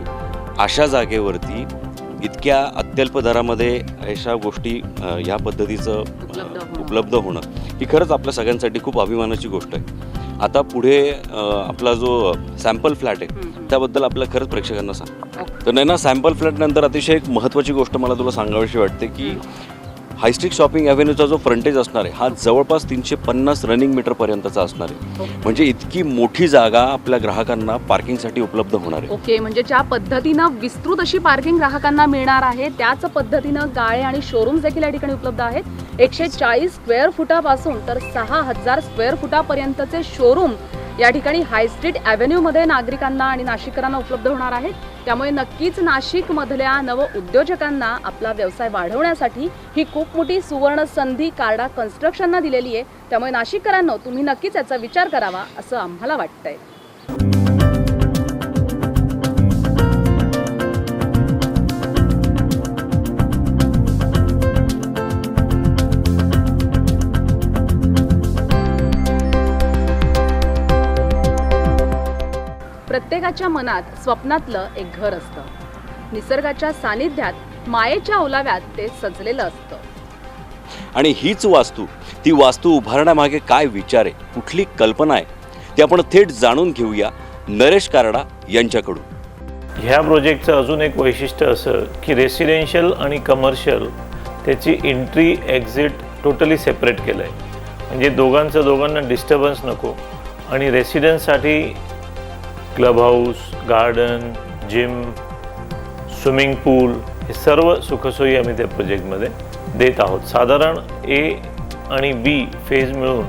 अशा जागेवरती इतक्या अत्यल्प दरामध्ये अशा गोष्टी ह्या पद्धतीचं उपलब्ध होणं ही खरंच आपल्या सगळ्यांसाठी खूप अभिमानाची गोष्ट आहे. आता पुढे आपला जो सॅम्पल फ्लॅट आहे त्याबद्दल आपल्या खरंच प्रेक्षकांना सांग. तर नाही ना, सॅम्पल फ्लॅटनंतर अतिशय एक महत्त्वाची गोष्ट मला तुला सांगावीशी वाटते की हायस्ट्रीट शॉपिंग ॲव्हेन्यूचा जो फ्रंटेज असणार आहे हा जवळपास 350 रनिंग मीटरपर्यंतचा असणार आहे. म्हणजे इतकी मोठी जागा आपल्या ग्राहकांना पार्किंगसाठी उपलब्ध होणार आहे. ओके, म्हणजे ज्या पद्धतीनं विस्तृत अशी पार्किंग ग्राहकांना मिळणार आहे त्याच पद्धतीनं गाळे आणि शोरूम्स देखील या ठिकाणी उपलब्ध आहेत. 140 स्क्वेअर फुटापासून तर 6000 स्क्वेअर फुटापर्यंतचे शोरूम या ठिकाणी हाय स्ट्रीट ॲव्हेन्यूमध्ये नागरिकांना आणि नाशिककरांना उपलब्ध होणार आहेत. त्यामुळे नक्कीच नाशिकमधल्या नव उद्योजकांना आपला व्यवसाय वाढवण्यासाठी ही खूप मोठी सुवर्ण संधी कार्डा कन्स्ट्रक्शननं दिलेली आहे. त्यामुळे नाशिककरांनो, तुम्ही नक्कीच याचा विचार करावा असं आम्हाला वाटतंय. प्रत्येकाच्या मनात स्वप्नातलं एक घर असतं. निसर्गाच्या सानिध्यात मायेच्या ओलाव्यात ते सजलेलं असतं. आणि हीच वास्तू, ती वास्तू उभारण्यामागे काय विचार आहे, कुठली कल्पना आहे, ते आपण थेट जाणून घेऊया नरेश कार्डा यांच्याकडून. ह्या प्रोजेक्टचं अजून एक वैशिष्ट्य असं की रेसिडेन्शियल आणि कमर्शियल त्याची एंट्री एक्झिट टोटली सेपरेट केलं आहे. म्हणजे दोघांना डिस्टर्बन्स नको आणि रेसिडेन्ससाठी club house, garden, gym, swimming pool हे सर्व सुखसोयी आम्ही त्या प्रोजेक्टमध्ये देत आहोत. साधारण A आणि B फेज मिळून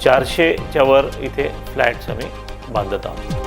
400च्या वर इथे फ्लॅट्स आम्ही बांधत आहोत.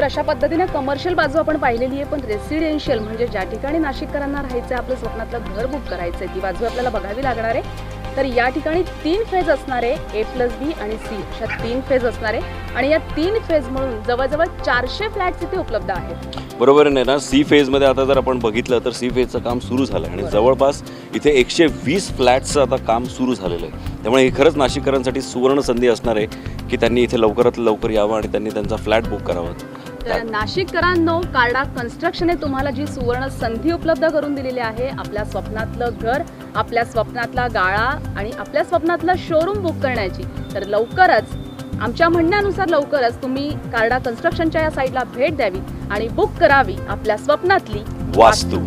अशा पद्धतीने कमर्शियल बाजू आपण पाहिलेली आहे, पण रेसिडेन्शियल म्हणजे ज्या ठिकाणी नाशिककरांना राहायचं आहे, आपलं स्वप्नातलं घर बुक करायचं आहे, ती बाजू आपल्याला बघावी लागणार आहे. तर या ठिकाणी 3 फेज असणारे A+B आणि C अशा 3 फेज असणारे आणि या 3 फेज म्हणून जवळजवळ 400 फ्लॅट्स इथे उपलब्ध आहेत. बरोबर आहे ना. सी फेजमध्ये आता जर आपण बघितलं तर सी फेजचं काम सुरू झालं आहे आणि जवळपास इथे 120 फ्लॅट्सचं आता काम सुरू झालेलं आहे. त्यामुळे ही खरंच नाशिककरांसाठी सुवर्ण संधी असणार आहे की त्यांनी इथे लवकरात लवकर यावं आणि त्यांनी त्यांचा फ्लॅट बुक करावा. तर नाशिककरांनो, कार्डा कन्स्ट्रक्शनने तुम्हाला जी सुवर्ण संधी उपलब्ध करून दिलेली आहे, आपल्या स्वप्नातलं घर, आपल्या स्वप्नातला गाळा आणि आपल्या स्वप्नातलं शोरूम बुक करण्याची, तर लवकरच आमच्या म्हणण्यानुसार लवकरच तुम्ही कार्डा कन्स्ट्रक्शनच्या या साईटला भेट द्यावी आणि बुक करावी आपल्या स्वप्नातली वास्तू.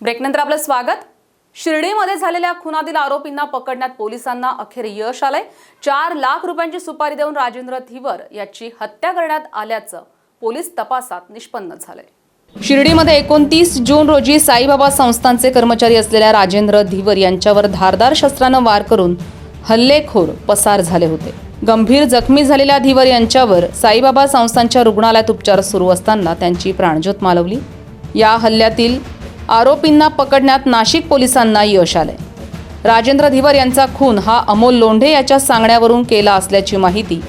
ब्रेकनंतर आपलं स्वागत. शिर्डीमध्ये झालेल्या खुनातील आरोपींना पकडण्यात पोलिसांना अखेर यश आलंय. 4 लाख रुपयांची सुपारी देऊन राजेंद्र धीवर याची हत्या करण्यात आल्याचं पोलीस तपासात निष्पन्न झालंय. शिर्डीमध्ये 29 जून रोजी साईबाबा संस्थानचे कर्मचारी असलेल्या राजेंद्र धीवर यांच्यावर धारदार शस्त्रानं वार करून हल्लेखोर पसार झाले होते. गंभीर जखमी झालेल्या धीवर यांच्यावर साईबाबा संस्थानच्या रुग्णालयात उपचार सुरू असताना त्यांची प्राणज्योत मालवली. या हल्ल्यातील आरोपींना पकडण्यात नाशिक पोलिसांना यश आलंय. राजेंद्र धीवर यांचा खून हा अमोल लोंढे याच्या सांगण्यावरून केला असल्याची माहिती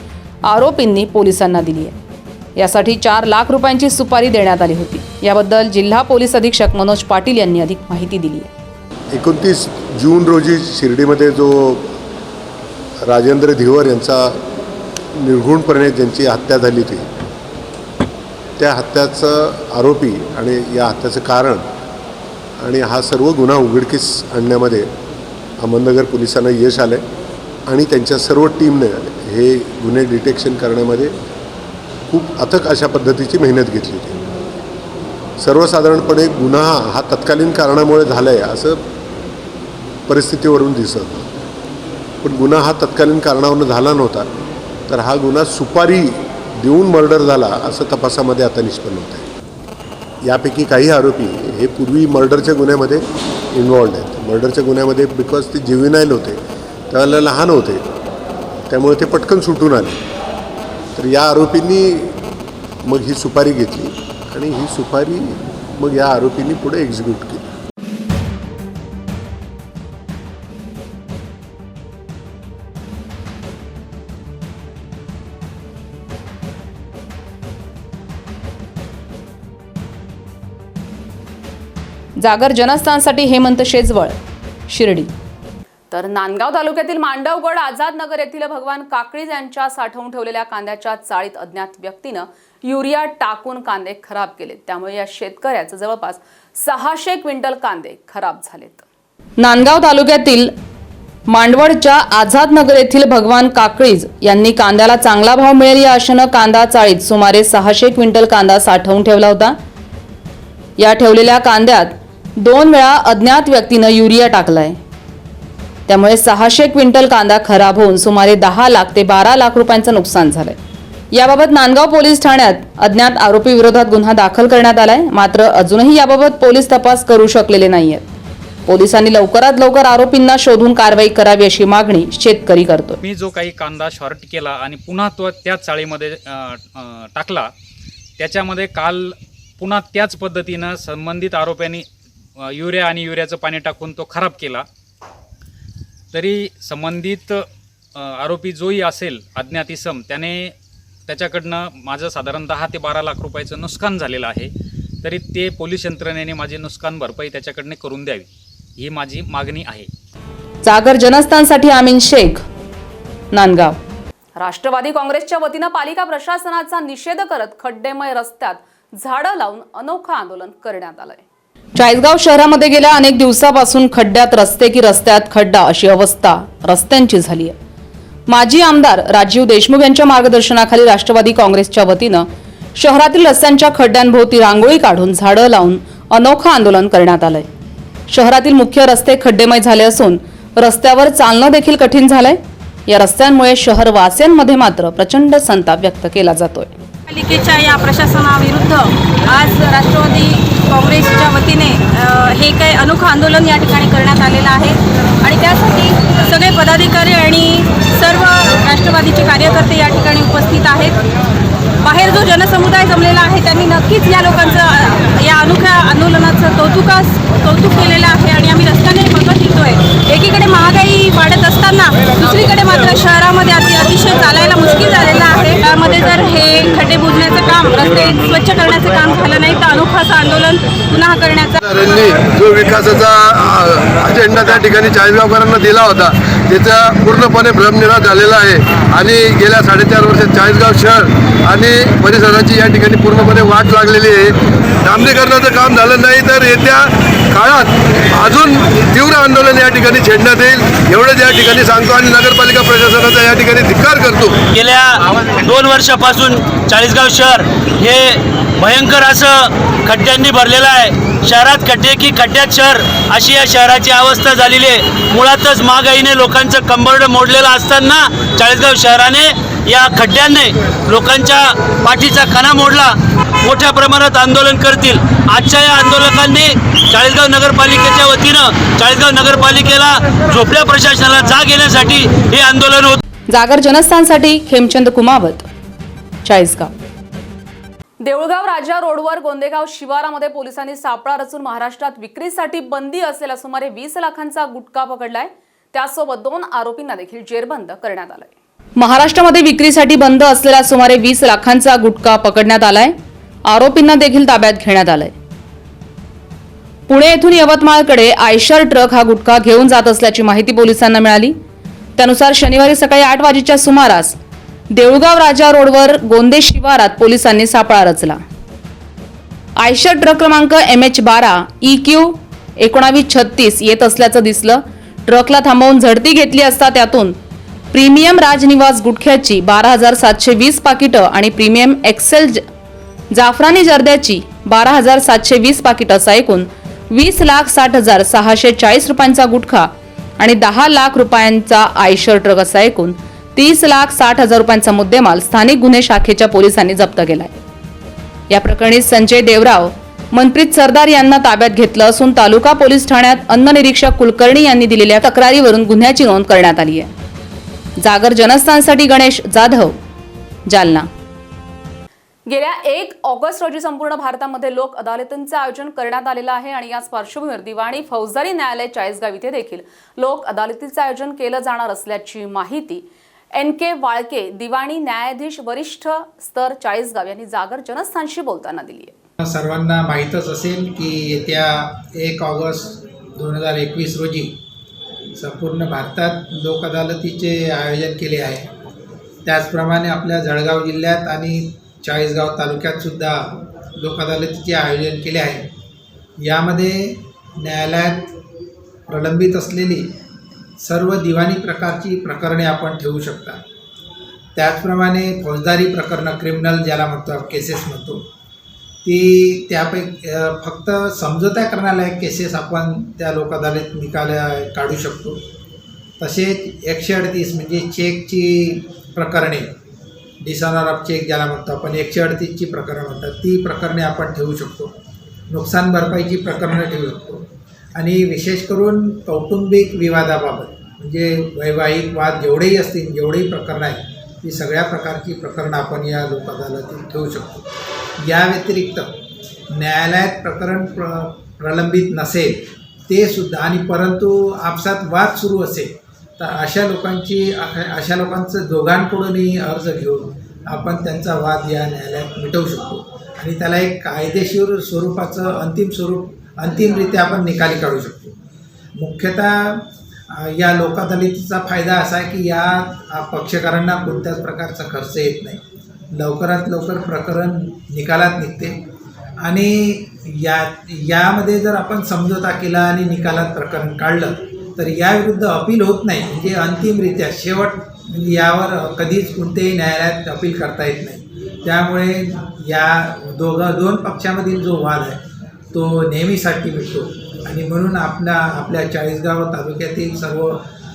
आरोपींनी पोलिसांना दिली आहे. यासाठी 4 लाख रुपयांची सुपारी देण्यात आली होती. याबद्दल जिल्हा पोलीस अधीक्षक मनोज पाटील यांनी अधिक माहिती दिली आहे. 29 जून रोजी शिर्डीमध्ये जो राजेंद्र धीवर यांचा निर्घुणपणे ज्यांची हत्या झाली होती, त्या हत्याचं आरोपी आणि या हत्याचं कारण आणि हा सर्व गुन्हा उघडकीस आणण्यामध्ये अहमदनगर पोलिसांना यश आलं आहे आणि त्यांच्या सर्व टीमने हे गुन्हे डिटेक्शन करण्यामध्ये खूप अथक अशा पद्धतीची मेहनत घेतली होती. सर्वसाधारणपणे गुन्हा हा तत्कालीन कारणामुळे झाला आहे असं परिस्थितीवरून दिसत, पण गुन्हा हा तत्कालीन कारणावरून झाला नव्हता, तर हा गुन्हा सुपारी देऊन मर्डर झाला असं तपासामध्ये आता निष्पन्न होत आहे. यापैकी काही आरोपी हे पूर्वी मर्डरच्या गुन्ह्यामध्ये इन्वॉल्ड आहेत. मर्डरच्या गुन्ह्यामध्ये बिकॉज ते ज्युव्हेनाईल होते, त्यावेळेला लहान होते, त्यामुळे ते पटकन सुटून आले. तर या आरोपींनी मग ही सुपारी घेतली आणि ही सुपारी मग या आरोपींनी पुढे एक्झिक्यूट केली. जागर जनस्थानसाठी हेमंत शेजवळ, शिर्डी. तर नांदगाव तालुक्यातील मांडवगड आझाद नगर येथील भगवान काकळीज यांच्या साठवून ठेवलेल्या कांद्याच्या चाळीत अज्ञात व्यक्तीनं युरिया टाकून कांदे खराब केले. त्यामुळे या शेतकऱ्याचं जवळपास 600 क्विंटल कांदे खराब झालेत. नांदगाव तालुक्यातील मांडवडच्या आझाद नगर येथील भगवान काकळीज यांनी कांद्याला चांगला भाव मिळेल या आशेनं कांदा चाळीत सुमारे 600 क्विंटल कांदा साठवून ठेवला होता. या ठेवलेल्या कांद्यात 2 वेळा अज्ञात व्यक्तीनं युरिया टाकलाय. त्यामुळे 600 क्विंटल कांदा खराब होऊन सुमारे 10 लाख ते 12 लाख रुपयांचं नुकसान झालंय. याबाबत नांदगाव पोलीस ठाण्यात अज्ञात आरोपी विरोधात गुन्हा दाखल करण्यात आलाय. मात्र अजूनही याबाबत पोलीस तपास करू शकलेले नाहीयेत. पोलिसांनी लवकरात लवकर आरोपींना शोधून कारवाई करावी अशी मागणी शेतकरी करतो. मी जो काही कांदा शॉर्ट केला आणि पुन्हा तो त्याच चाळीमध्ये टाकला, त्याच्यामध्ये काल पुन्हा त्याच पद्धतीनं संबंधित आरोप्यांनी युरिया आणि युरियाचं पाणी टाकून तो खराब केला. तरी संबंधित आरोपी जोही असेल अज्ञात इसम, त्याच्याकडनं माझं साधारण 10 ते 12 लाख रुपयाचं नुकसान झालेलं आहे. तरी ते पोलीस यंत्रणेने माझी नुकसान भरपाई त्याच्याकडनं करून द्यावी, ही माझी मागणी आहे. जागर जनस्थानसाठी आमीन शेख, नांदगाव. राष्ट्रवादी काँग्रेसच्या वतीनं पालिका प्रशासनाचा निषेध करत खड्डेमय रस्त्यात झाडं लावून अनोखं आंदोलन करण्यात आलंय. चाळीसगाव शहरामध्ये गेल्या अनेक दिवसापासून खड्ड्यात रस्ते की रस्त्यात खड्डा अशी अवस्था रस्त्यांची झाली आहे. माजी आमदार राजीव देशमुख यांच्या मार्गदर्शनाखाली राष्ट्रवादी काँग्रेसच्या वतीनं शहरातील रस्त्यांच्या खड्ड्यांभोवती रांगोळी काढून झाडं लावून अनोखं आंदोलन करण्यात आलंय. शहरातील मुख्य रस्ते खड्डेमय झाले असून रस्त्यावर चालणं देखील कठीण झालंय. या रस्त्यांमुळे शहरवासियांमध्ये मात्र प्रचंड संताप व्यक्त केला जातोय. पालिकेच्या या प्रशासनाविरुद्ध आज राष्ट्रवादी काँग्रेसच्या वतीने हे काही अनोखं आंदोलन या ठिकाणी करण्यात आलेलं आहे आणि त्यासाठी सगळे पदाधिकारी आणि सर्व राष्ट्रवादीचे कार्यकर्ते या ठिकाणी उपस्थित आहेत. बाहेर जो जनसमुदाय जमलेला आहे त्यांनी नक्कीच या लोकांचं या अनोख्या आंदोलनाचं कौतुक केलेलं आहे आणि आम्ही रस्त्याने बघत येतोय. एकीकडे महागाई वाढत असताना दुसरीकडे मात्र शहरामध्ये अतिशय चालायला मुश्किल झालेलं आहे. त्यामध्ये जर हे खड्डे बुजण्याचं काम, रस्ते स्वच्छ करण्याचं काम झालं नाही तर अनोखं असं आंदोलन पुन्हा करण्याचा जो विकासाचा अजेंडा त्या ठिकाणी चाळीसगावकरांना दिला होता त्याचा पूर्णपणे भ्रमनिराश झालेला आहे आणि गेल्या 4.5 वर्षात चाळीसगाव शहर आणि परिसराची या ठिकाणी पूर्णपणे वाट लागलेली आहे. डांबरीकरणाचं काम झालं नाही तर येत्या काळात अजून तीव्र आंदोलन या ठिकाणी छेडण्यात येईल एवढंच या ठिकाणी सांगतो आणि नगरपालिका प्रशासनाचा या ठिकाणी धिक्कार करतो. गेल्या 2 वर्षापासून चाळीसगाव शहर हे भयंकर असं खड्ड्यांनी भरलेलं आहे. शहरात खड्डे की खड्ड्यात शहर अशी या शहराची अवस्था झालेली आहे. मुळातच महागाईने लोकांचं कंबरडं मोडलेलं असताना चाळीसगाव शहराने या खड्ड्यांनी लोकांच्या पाठीचा कणा मोडला. मोठ्या प्रमाणात आंदोलन करतील. आजच्या या आंदोलकांनी चाळीसगाव नगरपालिकेच्या वतीनं चाळीसगाव नगरपालिकेला झोपड्या प्रशासनाला जाग येण्यासाठी हे आंदोलन होत. जागर जनस्थानसाठी खेमचंद कुमावत, चाळीसगाव. देऊळगाव राजा रोडवर गोंदेगाव शिवारामध्ये पोलिसांनी सापळा रचून महाराष्ट्रात विक्रीसाठी बंदी असलेला सुमारे 20 लाखांचा गुटखा पकडलाय. त्यासोबत 2 आरोपींना देखील जेरबंद करण्यात आलाय. महाराष्ट्रामध्ये विक्रीसाठी बंद असलेला सुमारे 20 लाखांचा गुटखा पकडण्यात आलाय. आरोपींना देखील ताब्यात घेण्यात आलाय. पुणे येथून यवतमाळकडे आयशर ट्रक हा गुटखा घेऊन जात असल्याची माहिती पोलिसांना मिळाली. त्यानुसार शनिवारी सकाळी 8 वाजेच्या सुमारास देऊळगाव राजा रोडवर गोंदे शिवारात पोलिसांनी सापळा रचला. आयशर ट्रक क्रमांक MH12 EQ 1936 येत असल्याचं दिसलं. ट्रकला थांबवून झडती घेतली असता त्यातून प्रीमियम राजनिवास गुटख्याची 12,720 पाकिटं आणि प्रीमियम एक्सेल जाफरानी जर्द्याची 12,720 पाकिटं असा एकूण 20,60,640 रुपयांचा गुटखा आणि 10 लाख रुपयांचा आयशर ट्रक असा एकूण 30,60,000 रुपयांचा मुद्देमाल स्थानिक गुन्हे शाखेच्या पोलिसांनी जप्त केलाय. या प्रकरणी संजय देवराव, मनप्रीत सरदार यांना ताब्यात घेतलं असून तालुका पोलीस ठाण्यात अन्न निरीक्षक कुलकर्णी यांनी दिलेल्या तक्रारीवरून गुन्ह्याची नोंद करण्यात आली आहे. जागर जनस्थानसाठी गणेश जाधव, जालना. गेल्या 1 ऑगस्ट रोजी संपूर्ण भारतामध्ये लोक अदालतींचे आयोजन करण्यात आलेलं आहे आणि याच पार्श्वभूमीवर दिवाणी फौजदारी न्यायालय चाळीसगाव इथे देखील लोक अदालतीचे आयोजन केलं जाणार असल्याची माहिती NK वाळके, दिवाणी न्यायाधीश वरिष्ठ स्तर चाळीसगाव यांनी जागर जनस्थानशी बोलताना दिली आहे. सर्वांना माहीतच असेल की येत्या 1 ऑगस्ट 2021 रोजी संपूर्ण भारतात लोक अदालतीचे आयोजन केले आहे. त्याचप्रमाणे आपल्या जळगाव जिल्ह्यात आणि चाळीसगाव तालुक्यात सुद्धा लोक अदालतीचे आयोजन केले आहे. यामध्ये न्यायालयात प्रलंबित असलेली सर्व दिवाणी प्रकारची प्रकरणे आपण ठेवू शकता. त्याचप्रमाणे फौजदारी प्रकरणं, क्रिमिनल ज्याला म्हणतो केसेस म्हणतो, ती त्यापैकी फक्त समझोता करण्यालायक केसेस आपण त्या लोक अदालत निकाल काढू शकतो. तसेच 138 म्हणजे चेकची प्रकरणे, डिसऑनर ऑफ चेक ज्याला म्हणतो आपण, 138ची प्रकरणं म्हणतात, ती प्रकरणे आपण ठेवू शकतो. नुकसान भरपाईची प्रकरणं ठेवू शकतो. आणि विशेष करून कौटुंबिक विवादाबाबत म्हणजे वैवाहिक वाद जेवढेही असतील, जेवढेही प्रकरणं आहेत, ती सगळ्या प्रकारची प्रकरणं आपण या लोक अदालतीत ठेवू शकतो. या व्यतिरिक्त न्यायालयात प्रकरण प्रलंबित नसेल ते सुद्धा आणि परंतु आपसात वाद सुरू असेल तर अशा लोकांचं दोघांकडूनही अर्ज घेऊन आपण त्यांचा वाद या न्यायालयात मिटवू शकतो आणि त्याला एक कायदेशीर स्वरूपाचं अंतिमरित्या आपण निकाली काढू शकतो. मुख्यतः या लोक अदालतीचा फायदा असा आहे की या पक्षकारांना कोणत्याच प्रकारचा खर्च येत नाही. लवकरात लवकर प्रकरण निकालात निघते आणि यामध्ये जर आपण समझोता केला आणि निकालात प्रकरण काढलं तर याविरुद्ध अपील होत नाही. म्हणजे अंतिमरित्या शेवट म्हणजे यावर कधीच कोणत्याही न्यायालयात अपील करता येत नाही. त्यामुळे या दोन पक्षामधील जो वाद आहे तो नेहमीसाठी मिळतो आणि म्हणून आपल्या चाळीसगाव तालुक्यातील सर्व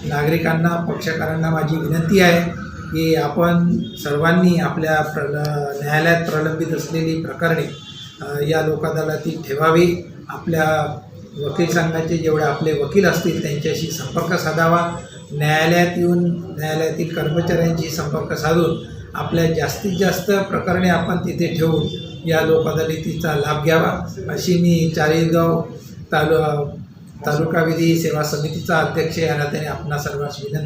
नागरिकांना, पक्षकारांना माझी विनंती आहे की आपण सर्वांनी आपल्या न्यायालयात प्रलंबित असलेली प्रकरणे या लोक अदालतीत ठेवावी. आपल्या वकील संघाचे जेवढे आपले वकील असतील त्यांच्याशी संपर्क साधावा. न्यायालयात येऊन न्यायालयातील कर्मचाऱ्यांशी संपर्क साधून आपल्या जास्तीत जास्त प्रकरणे आपण तिथे ठेवून या लोक अदालतीचा लाभ घ्यावा, अशी मी चाळीसगाव तालुका विधी सेवा समितीचा अध्यक्ष या नात्याने आपणा सर्वांस विनंती.